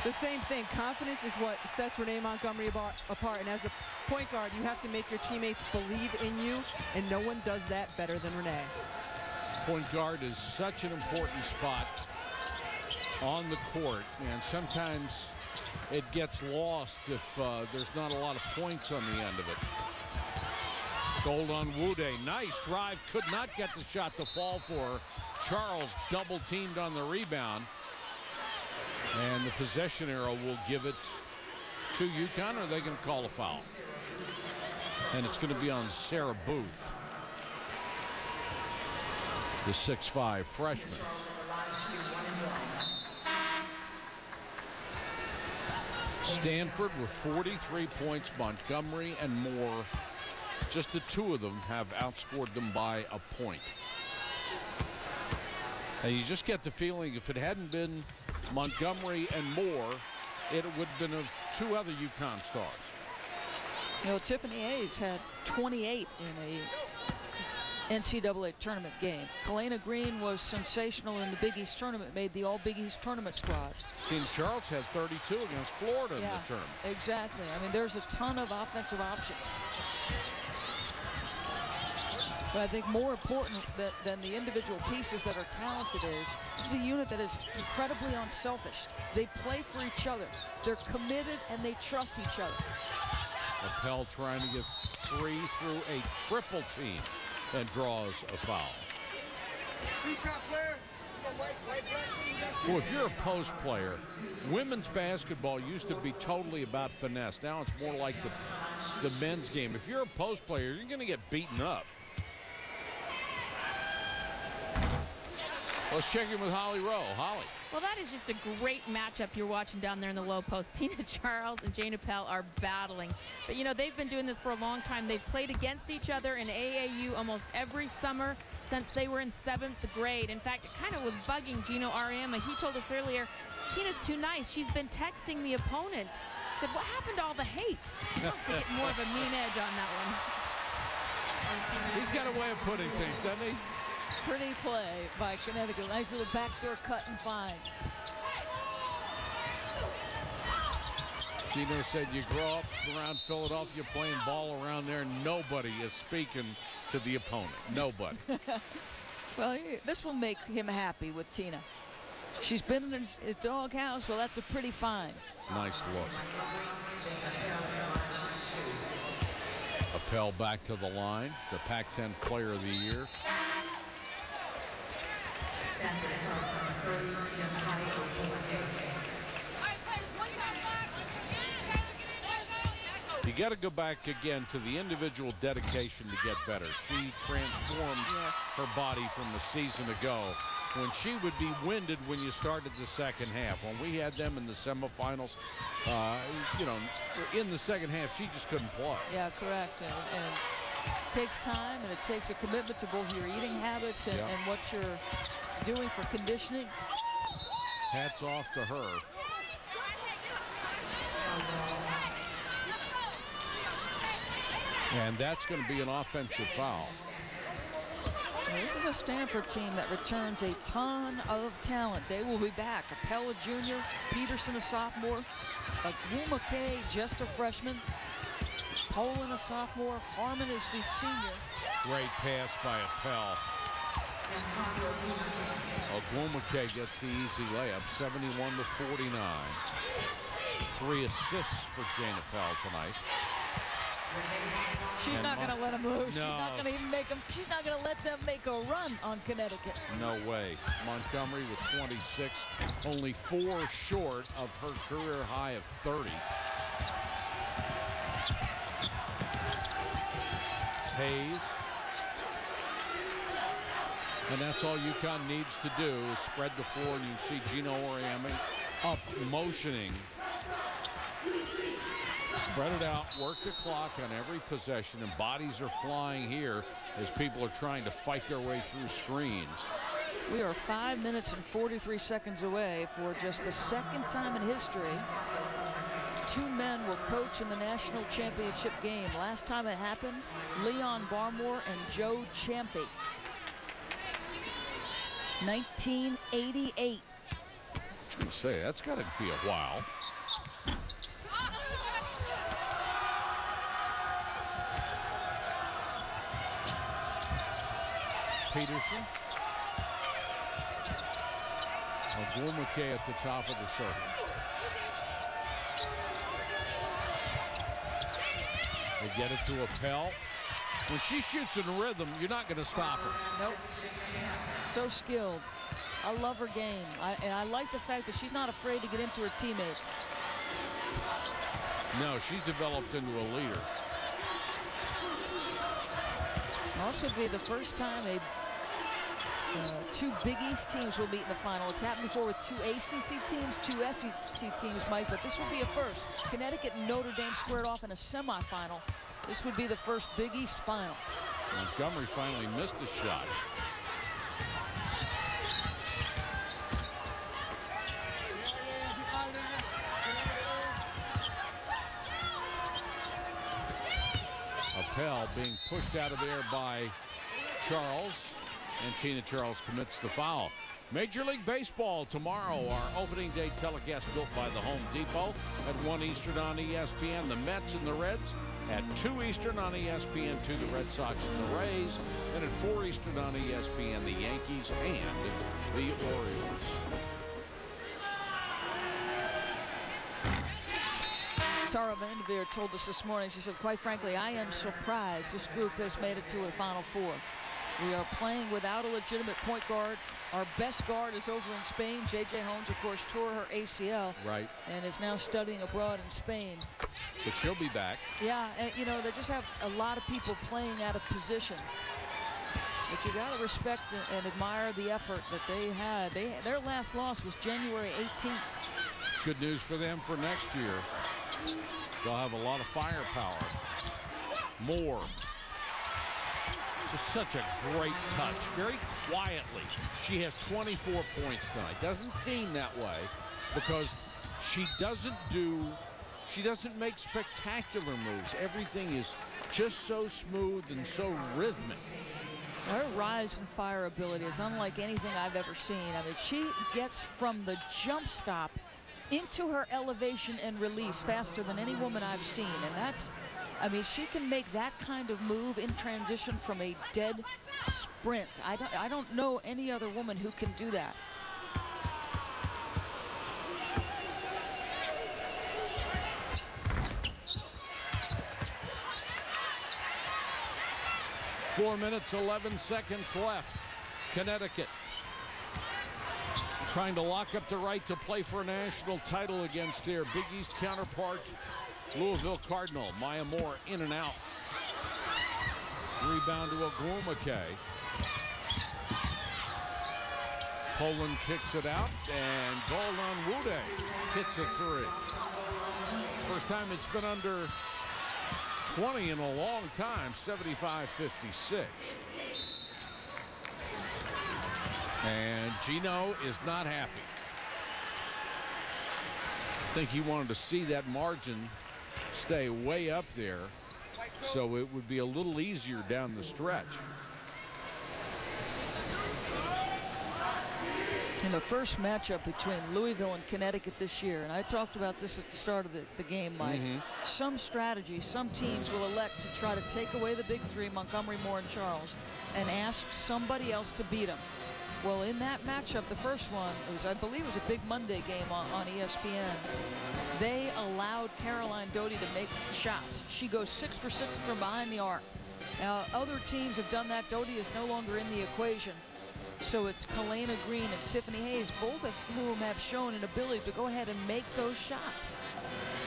the same thing. Confidence is what sets Renee Montgomery apart. And as a point guard, you have to make your teammates believe in you, and no one does that better than Renee. Point guard is such an important spot on the court, and sometimes it gets lost if there's not a lot of points on the end of it. Gold on Wude. Nice drive. Could not get the shot to fall for her. Charles double teamed on the rebound. And the possession arrow will give it to UConn, or are they going to call a foul? And it's going to be on Sarah Booth, the 6'5" freshman. Stanford with 43 points, Montgomery and Moore. Just the 2 of them have outscored them by a point. And you just get the feeling if it hadn't been Montgomery and Moore, it would have been 2 other UConn stars. You know, Tiffany Hayes had 28 in a NCAA tournament game. Kalena Green was sensational in the Big East tournament, made the All Big East tournament squad. King Charles had 32 against Florida in the tournament. Exactly. I mean, there's a ton of offensive options. But I think more important than the individual pieces that are talented is a unit that is incredibly unselfish. They play for each other. They're committed and they trust each other. Appel trying to get 3 through a triple team and draws a foul. Well, if you're a post player, women's basketball used to be totally about finesse. Now it's more like the men's game. If you're a post player, you're going to get beaten up. Let's check in with Holly Rowe. Holly. Well, that is just a great matchup you're watching down there in the low post. Tina Charles and Jane Appel are battling. But, you know, they've been doing this for a long time. They've played against each other in AAU almost every summer since they were in 7th grade. In fact, it kind of was bugging Gino Auriemma. He told us earlier, Tina's too nice. She's been texting the opponent. He said, what happened to all the hate? He wants to get more of a mean edge on that one. He's got a way of putting things, doesn't he? Pretty play by Connecticut. Nice little backdoor cut and find. Gino said you grow up around Philadelphia playing ball around there, nobody is speaking to the opponent. Nobody. Well, this will make him happy with Tina. She's been in his doghouse. Well, that's a pretty find. Nice look. Appel back to the line, the Pac-10 Player of the Year. You got to go back again to the individual dedication to get better. She transformed her body from the season ago when she would be winded when you started the second half. When we had them in the semifinals, you know, in the second half, she just couldn't play. Yeah, correct. And it takes time, and it takes a commitment to both your eating habits and what you're doing for conditioning. Hats off to her. And that's going to be an offensive foul. Now, this is a Stanford team that returns a ton of talent. They will be back. Appel, a junior, Peterson, a sophomore, Agumake, just a freshman, Poland, a sophomore, Harmon is the senior. Great pass by Appel. Agumake gets the easy layup, 71-49. 3 assists for Jane Appel tonight. She's not going to let them loose. No. She's not going to even make them. She's not going to let them make a run on Connecticut. No way. Montgomery with 26, only 4 short of her career high of 30. Hayes. And that's all UConn needs to do is spread the floor, and you see Gino Oriami up motioning. Spread it out, work the clock on every possession, and bodies are flying here as people are trying to fight their way through screens. We are 5 minutes and 43 seconds away for just the second time in history 2 men will coach in the national championship game. Last time it happened, Leon Barmore and Joe Champy. 1988. I was going to say, that's got to be a while. Peterson. Agumake at the top of the circle. They get it to Appel. When she shoots in rhythm, you're not going to stop her. Nope. So skilled. I love her game. And I like the fact that she's not afraid to get into her teammates. No, she's developed into a leader. It'll also be the first time 2 Big East teams will meet in the final. It's happened before with 2 ACC teams, 2 SEC teams, Mike, but this will be a first. Connecticut and Notre Dame squared off in a semifinal. This would be the first Big East final. Montgomery finally missed a shot. Appel being pushed out of there by Charles, and Tina Charles commits the foul. Major League Baseball tomorrow, our opening day telecast built by the Home Depot at 1 Eastern on ESPN. The Mets and the Reds at 2 Eastern on ESPN2, the Red Sox and the Rays, and at 4 Eastern on ESPN, the Yankees and the Orioles. Tara Vanderveer told us this morning, she said, quite frankly, I am surprised this group has made it to a Final Four. We are playing without a legitimate point guard. Our best guard is over in Spain. J.J. Holmes, of course, tore her ACL. Right. And is now studying abroad in Spain. But she'll be back. Yeah, and you know, they just have a lot of people playing out of position. But you got to respect and admire the effort that they had. Their last loss was January 18th. Good news for them for next year. They'll have a lot of firepower. Moore. Just such a great touch. Very quietly. She has 24 points tonight. Doesn't seem that way because she doesn't make spectacular moves. Everything is just so smooth and so rhythmic. Her rise and fire ability is unlike anything I've ever seen. I mean, she gets from the jump stop into her elevation and release faster than any woman I've seen. And that's, I mean, she can make that kind of move in transition from a dead sprint. I don't know any other woman who can do that. Four minutes, 11 seconds left. Connecticut trying to lock up the right to play for a national title against their Big East counterpart, Louisville Cardinal. Maya Moore in and out. Rebound to Ogwumike. Poland kicks it out, and Golan Wude hits a three. First time it's been under 20 in a long time, 75-56. And Gino is not happy. I think he wanted to see that margin stay way up there so it would be a little easier down the stretch. In the first matchup between Louisville and Connecticut this year, and I talked about this at the start of the game, Mike, some strategy, some teams will elect to try to take away the big three, Montgomery, Moore, and Charles, and ask somebody else to beat them. Well, in that matchup, the first one, I believe it was a big Monday game on ESPN, they allowed Caroline Doty to make shots. She goes 6 for 6 from behind the arc. Now, other teams have done that. Doty is no longer in the equation. So it's Kalena Green and Tiffany Hayes, both of whom have shown an ability to go ahead and make those shots.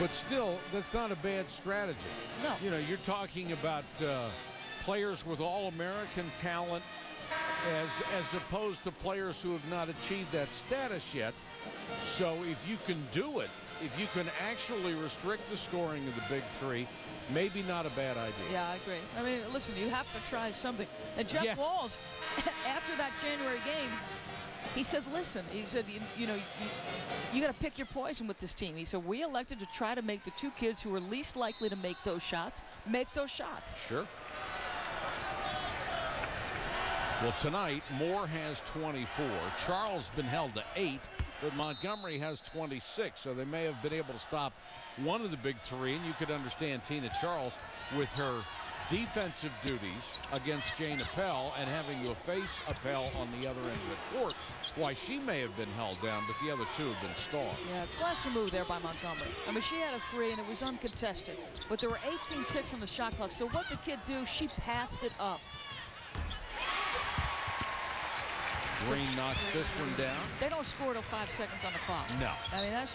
But still, that's not a bad strategy. No. You know, you're talking about players with all-American talent as opposed to players who have not achieved that status yet. So if you can do it, if you can actually restrict the scoring of the big three, maybe not a bad idea. Yeah, I agree. I mean, listen, you have to try something. And Jeff Walls, after that January game, he said, listen, he said, you got to pick your poison with this team. He said, we elected to try to make the two kids who are least likely to make those shots. Sure. Well, tonight, Moore has 24. Charles been held to 8, but Montgomery has 26, so they may have been able to stop one of the big three, and you could understand Tina Charles with her defensive duties against Jane Appel and having to face Appel on the other end of the court, why she may have been held down, but the other two have been stalled. Yeah, classy move there by Montgomery. I mean, she had a three, and it was uncontested, but there were 18 ticks on the shot clock, so what did the kid do? She passed it up. Green knocks this one down. They don't score till 5 seconds on the clock. No. I mean, that's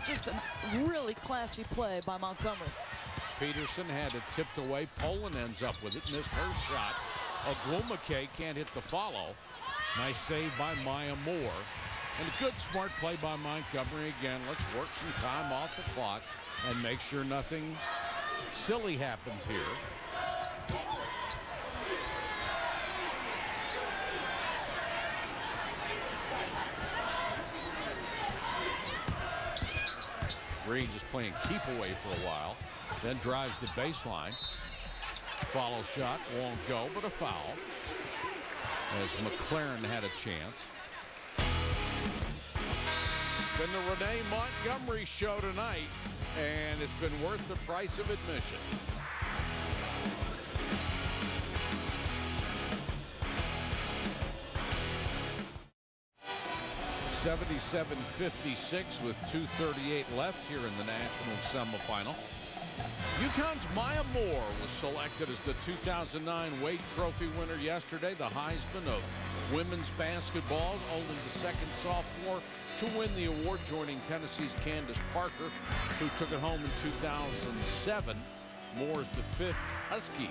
just a really classy play by Montgomery. Peterson had it tipped away. Poland ends up with it. Missed her shot. Ogwumike can't hit the follow. Nice save by Maya Moore. And a good, smart play by Montgomery. Again, let's work some time off the clock and make sure nothing silly happens here. Green just playing keep away for a while, then drives the baseline. Follow shot won't go, but a foul as McLaren had a chance. Been the Renee Montgomery show tonight, and it's been worth the price of admission. (77-56) with 2:38 left here in the national semifinal. UConn's Maya Moore was selected as the 2009 Wade Trophy winner yesterday, the Heisman of women's basketball, only the second sophomore to win the award, joining Tennessee's Candace Parker, who took it home in 2007. Moore is the 5th Husky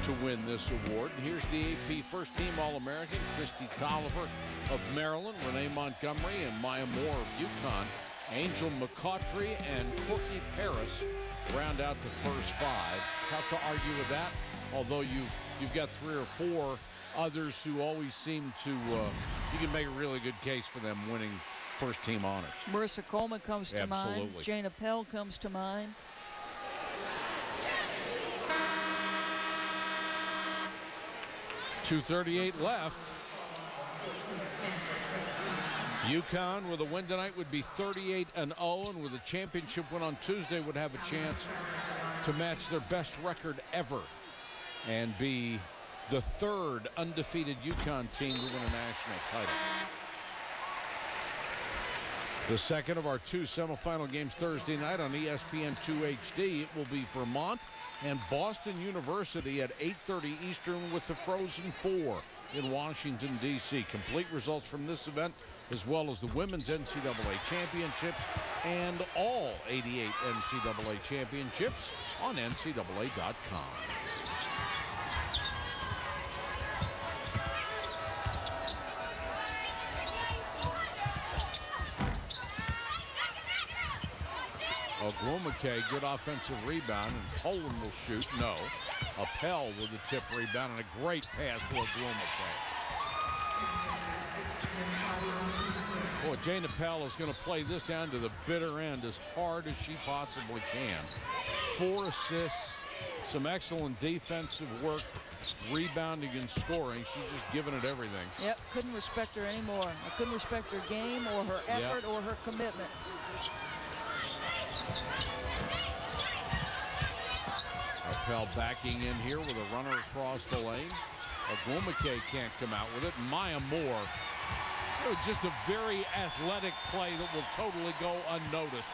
to win this award. And here's the AP first-team All-American, Christy Tolliver of Maryland, Renee Montgomery and Maya Moore of UConn. Angel McCautry and Courtney Paris round out the first 5. Tough to argue with that, although you've got 3 or 4 others who always seem to, you can make a really good case for them winning first-team honors. Marissa Coleman comes to Absolutely. mind. Jane Appel comes to mind. .238 left. UConn with a win tonight would be 38-0, and with a championship win on Tuesday would have a chance to match their best record ever and be the third undefeated UConn team to win a national title. The second of our two semifinal games Thursday night on ESPN2 HD. It will be Vermont and Boston University at 8:30 Eastern with the Frozen Four in Washington, D.C. Complete results from this event, as well as the women's NCAA championships and all 88 NCAA championships on NCAA.com. Ogwumike, good offensive rebound, and Poland will shoot. No. Appel with the tip rebound and a great pass to Ogwumike. Boy, Jane Appel is going to play this down to the bitter end as hard as she possibly can. 4 assists, some excellent defensive work, rebounding and scoring. She's just giving it everything. Yep, couldn't respect her anymore. I couldn't respect her game or her effort or her commitment. Appel backing in here with a runner across the lane. Ogwumike can't come out with it. Maya Moore, just a very athletic play that will totally go unnoticed.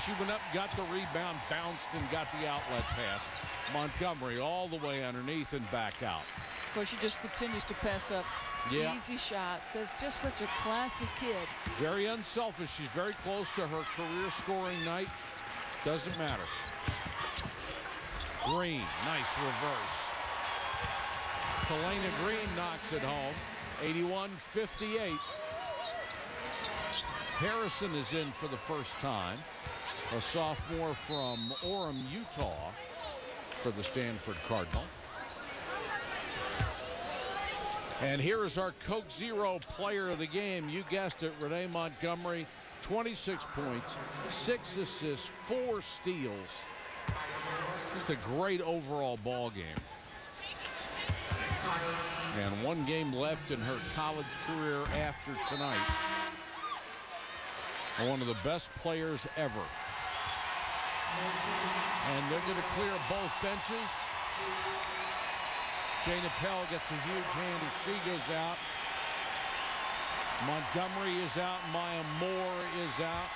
She went up, got the rebound, bounced, and got the outlet pass. Montgomery all the way underneath and back out. Of course, she just continues to pass up easy shots. It's just such a classy kid. Very unselfish. She's very close to her career scoring night. Doesn't matter. Green, nice reverse. Kalena Green knocks it home. 81-58. Harrison is in for the first time. A sophomore from Orem, Utah for the Stanford Cardinal. And here is our Coke Zero player of the game. You guessed it, Renee Montgomery. 26 points, 6 assists, 4 steals. Just a great overall ball game. And 1 game left in her college career after tonight. One of the best players ever. And they're going to clear both benches. Jane Appel gets a huge hand as she goes out. Montgomery is out. Maya Moore is out.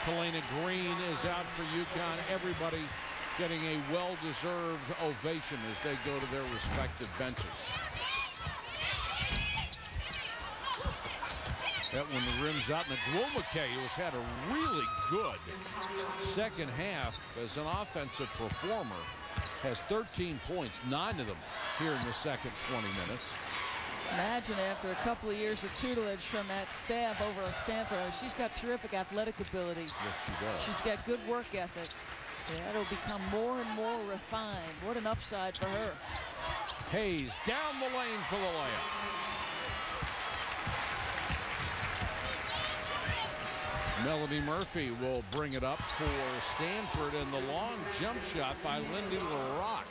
Kalena Green is out for UConn. Everybody getting a well-deserved ovation as they go to their respective benches. That one the rim's out. And Ogwumike, who has had a really good second half as an offensive performer, has 13 points, 9 of them here in the second 20 minutes. Imagine after a couple of years of tutelage from that staff over at Stanford. She's got terrific athletic ability. Yes, she does. She's got good work ethic. Yeah, it'll become more and more refined. What an upside for her. Hayes down the lane for the layup. Melody Murphy will bring it up for Stanford, and the long jump shot by Lindy LaRock.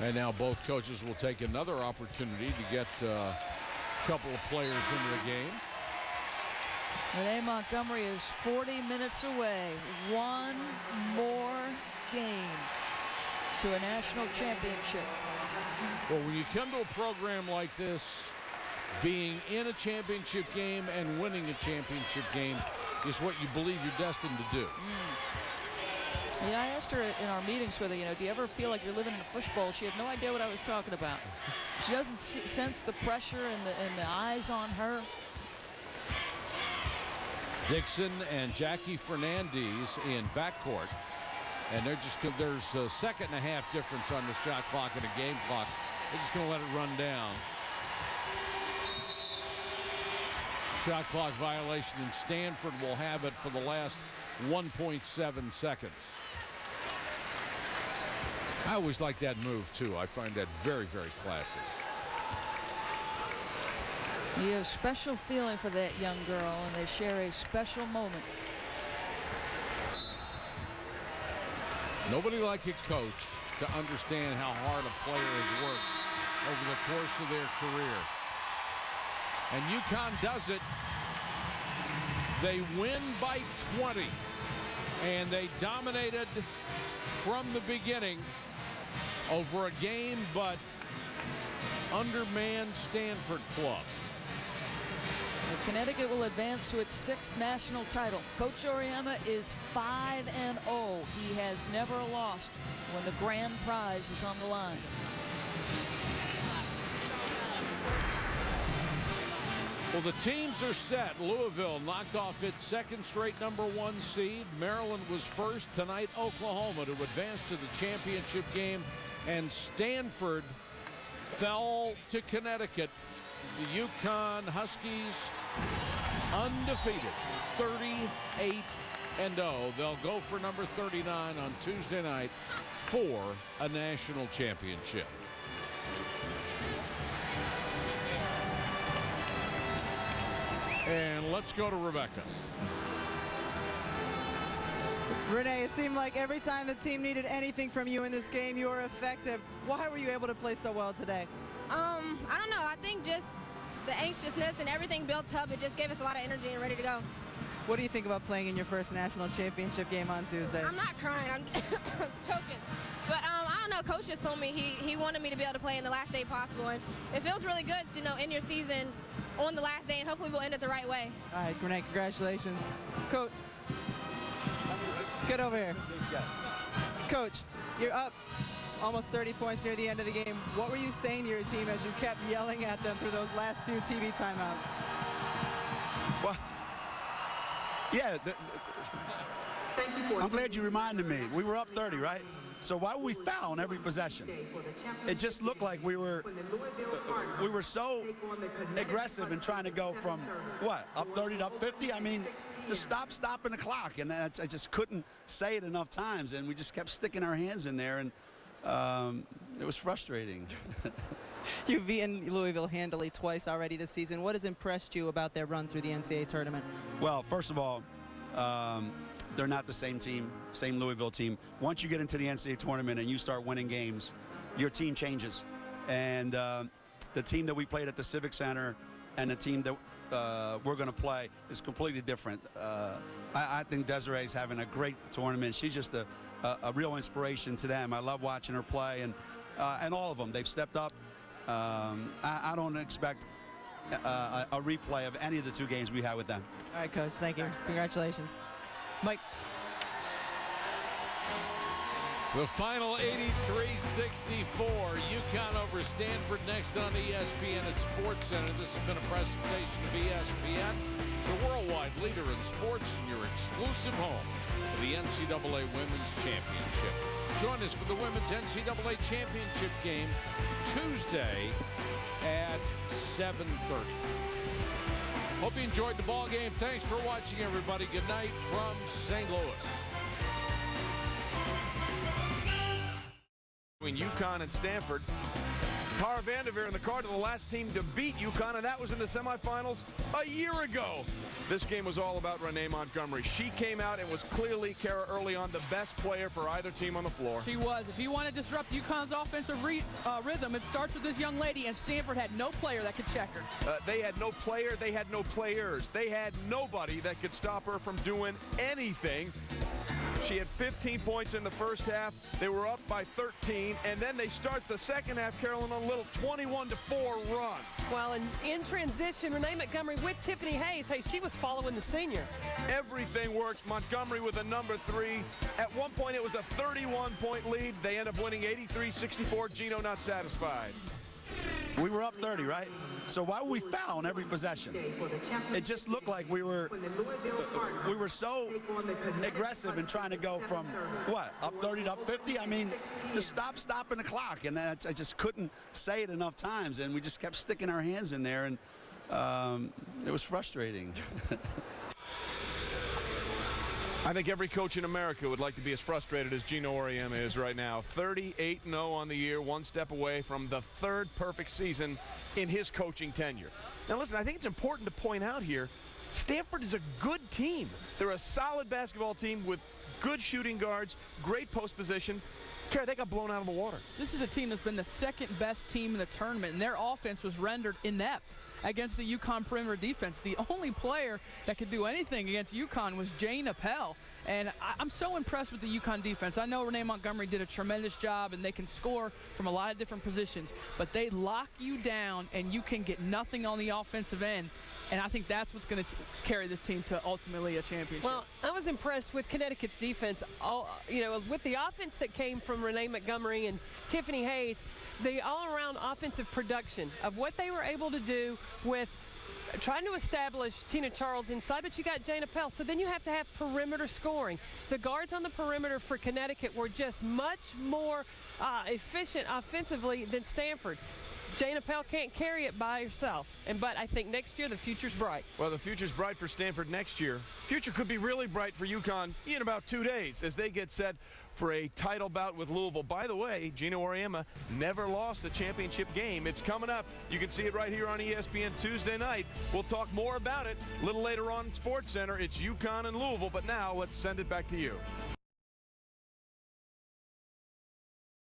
And now both coaches will take another opportunity to get a couple of players into the game. Renee Montgomery is 40 minutes away. 1 more game to a national championship. Well, when you come to a program like this, being in a championship game and winning a championship game is what you believe you're destined to do. Yeah, I asked her in our meetings with her, do you ever feel like you're living in a fishbowl? She had no idea what I was talking about. She doesn't sense the pressure and the eyes on her. Dixon and Jackie Fernandez in backcourt. And there's a second and a half difference on the shot clock and a game clock. They're just going to let it run down. Shot clock violation, and Stanford will have it for the last 1.7 seconds. I always like that move, too. I find that very, very classy. He has a special feeling for that young girl, and they share a special moment. Nobody like a coach to understand how hard a player has worked over the course of their career. And UConn does it. They win by 20. And they dominated from the beginning over a game, but undermanned Stanford club. And Connecticut will advance to its 6th national title. Coach Auriemma is 5-0. He has never lost when the grand prize is on the line. Well, the teams are set. Louisville knocked off its 2nd straight #1 seed. Maryland was first. Tonight, Oklahoma to advance to the championship game. And Stanford fell to Connecticut. The UConn Huskies undefeated, 38-0. They'll go for number 39 on Tuesday night for a national championship. And let's go to Rebecca. Renee, it seemed like every time the team needed anything from you in this game, you were effective. Why were you able to play so well today? I don't know. I think just the anxiousness and everything built up, it just gave us a lot of energy and ready to go. What do you think about playing in your first national championship game on Tuesday? I'm not crying. I'm choking. But I don't know. Coach just told me he wanted me to be able to play in the last day possible. And it feels really good to, end your season on the last day, and hopefully we'll end it the right way. All right, Renee, congratulations. Coach, get over here. Coach, you're up almost 30 points near the end of the game. What were you saying to your team as you kept yelling at them through those last few TV timeouts? Well, yeah, I'm glad you reminded me. We were up 30, right? So why would we foul on every possession? It just looked like we were so aggressive in trying to go from, what, up 30 to up 50? I mean, just stopping the clock. And I just couldn't say it enough times. And we just kept sticking our hands in there. And it was frustrating. You've beaten Louisville handily twice already this season. What has impressed you about their run through the NCAA tournament? Well, first of all, they're not the same team, same Louisville team. Once you get into the NCAA tournament and you start winning games, your team changes. And the team that we played at the Civic Center and the team that we're going to play is completely different. I think Desiree's having a great tournament. She's just a real inspiration to them. I love watching her play, and all of them, they've stepped up. I don't expect a replay of any of the 2 games we had with them. All right, Coach, thank you. Congratulations. Mike. The final 83-64, UConn over Stanford next on ESPN at SportsCenter. This has been a presentation of ESPN, the worldwide leader in sports and your exclusive home for the NCAA Women's Championship. Join us for the Women's NCAA Championship game Tuesday at 7:30. Hope you enjoyed the ball game. Thanks for watching, everybody. Good night from St. Louis. Between UConn and Stanford, Tara Vanderveer and the Cardinals, the last team to beat UConn, and that was in the semifinals a year ago. This game was all about Renee Montgomery. She came out and was clearly, Kara, early on, the best player for either team on the floor. She was. If you want to disrupt UConn's offensive rhythm, it starts with this young lady, and Stanford had no player that could check her. They had no player. They had no players. They had nobody that could stop her from doing anything. She had 15 points in the first half. They were up by 13, and then they start the second half, Carolyn, on a little 21-4 run. Well, in transition, Renee Montgomery with Tiffany Hayes. Hey, she was following the senior. Everything works. Montgomery with a number 3. At one point, it was a 31-point lead. They end up winning 83-64. Gino not satisfied. We were up 30, right? So why would we foul on every possession? It just looked like we were so aggressive in trying to go from, what, up 30 to up 50? I mean, just stopping the clock. And I just couldn't say it enough times. And we just kept sticking our hands in there. And it was frustrating. I think every coach in America would like to be as frustrated as Gino Auriemma is right now. 38-0 on the year, one step away from the 3rd perfect season in his coaching tenure. Now listen, I think it's important to point out here, Stanford is a good team. They're a solid basketball team with good shooting guards, great post position. Kara, they got blown out of the water. This is a team that's been the 2nd best team in the tournament, and their offense was rendered inept. against the UConn perimeter defense. The only player that could do anything against UConn was Jane Appel. And I'm so impressed with the UConn defense. I know Renee Montgomery did a tremendous job, and they can score from a lot of different positions, but they lock you down, and you can get nothing on the offensive end. And I think that's what's going to carry this team to ultimately a championship. Well, I was impressed with Connecticut's defense. With the offense that came from Renee Montgomery and Tiffany Hayes, the all-around offensive production of what they were able to do with trying to establish Tina Charles inside, but you got Jane Appel, so then you have to have perimeter scoring. The guards on the perimeter for Connecticut were just much more efficient offensively than Stanford. Jane Appel can't carry it by herself, but I think next year the future's bright. Well, the future's bright for Stanford next year. Future could be really bright for UConn in about 2 days as they get set for a title bout with Louisville. By the way, Gino Auriemma never lost a championship game. It's coming up. You can see it right here on ESPN Tuesday night. We'll talk more about it a little later on in SportsCenter. It's UConn and Louisville, but now let's send it back to you.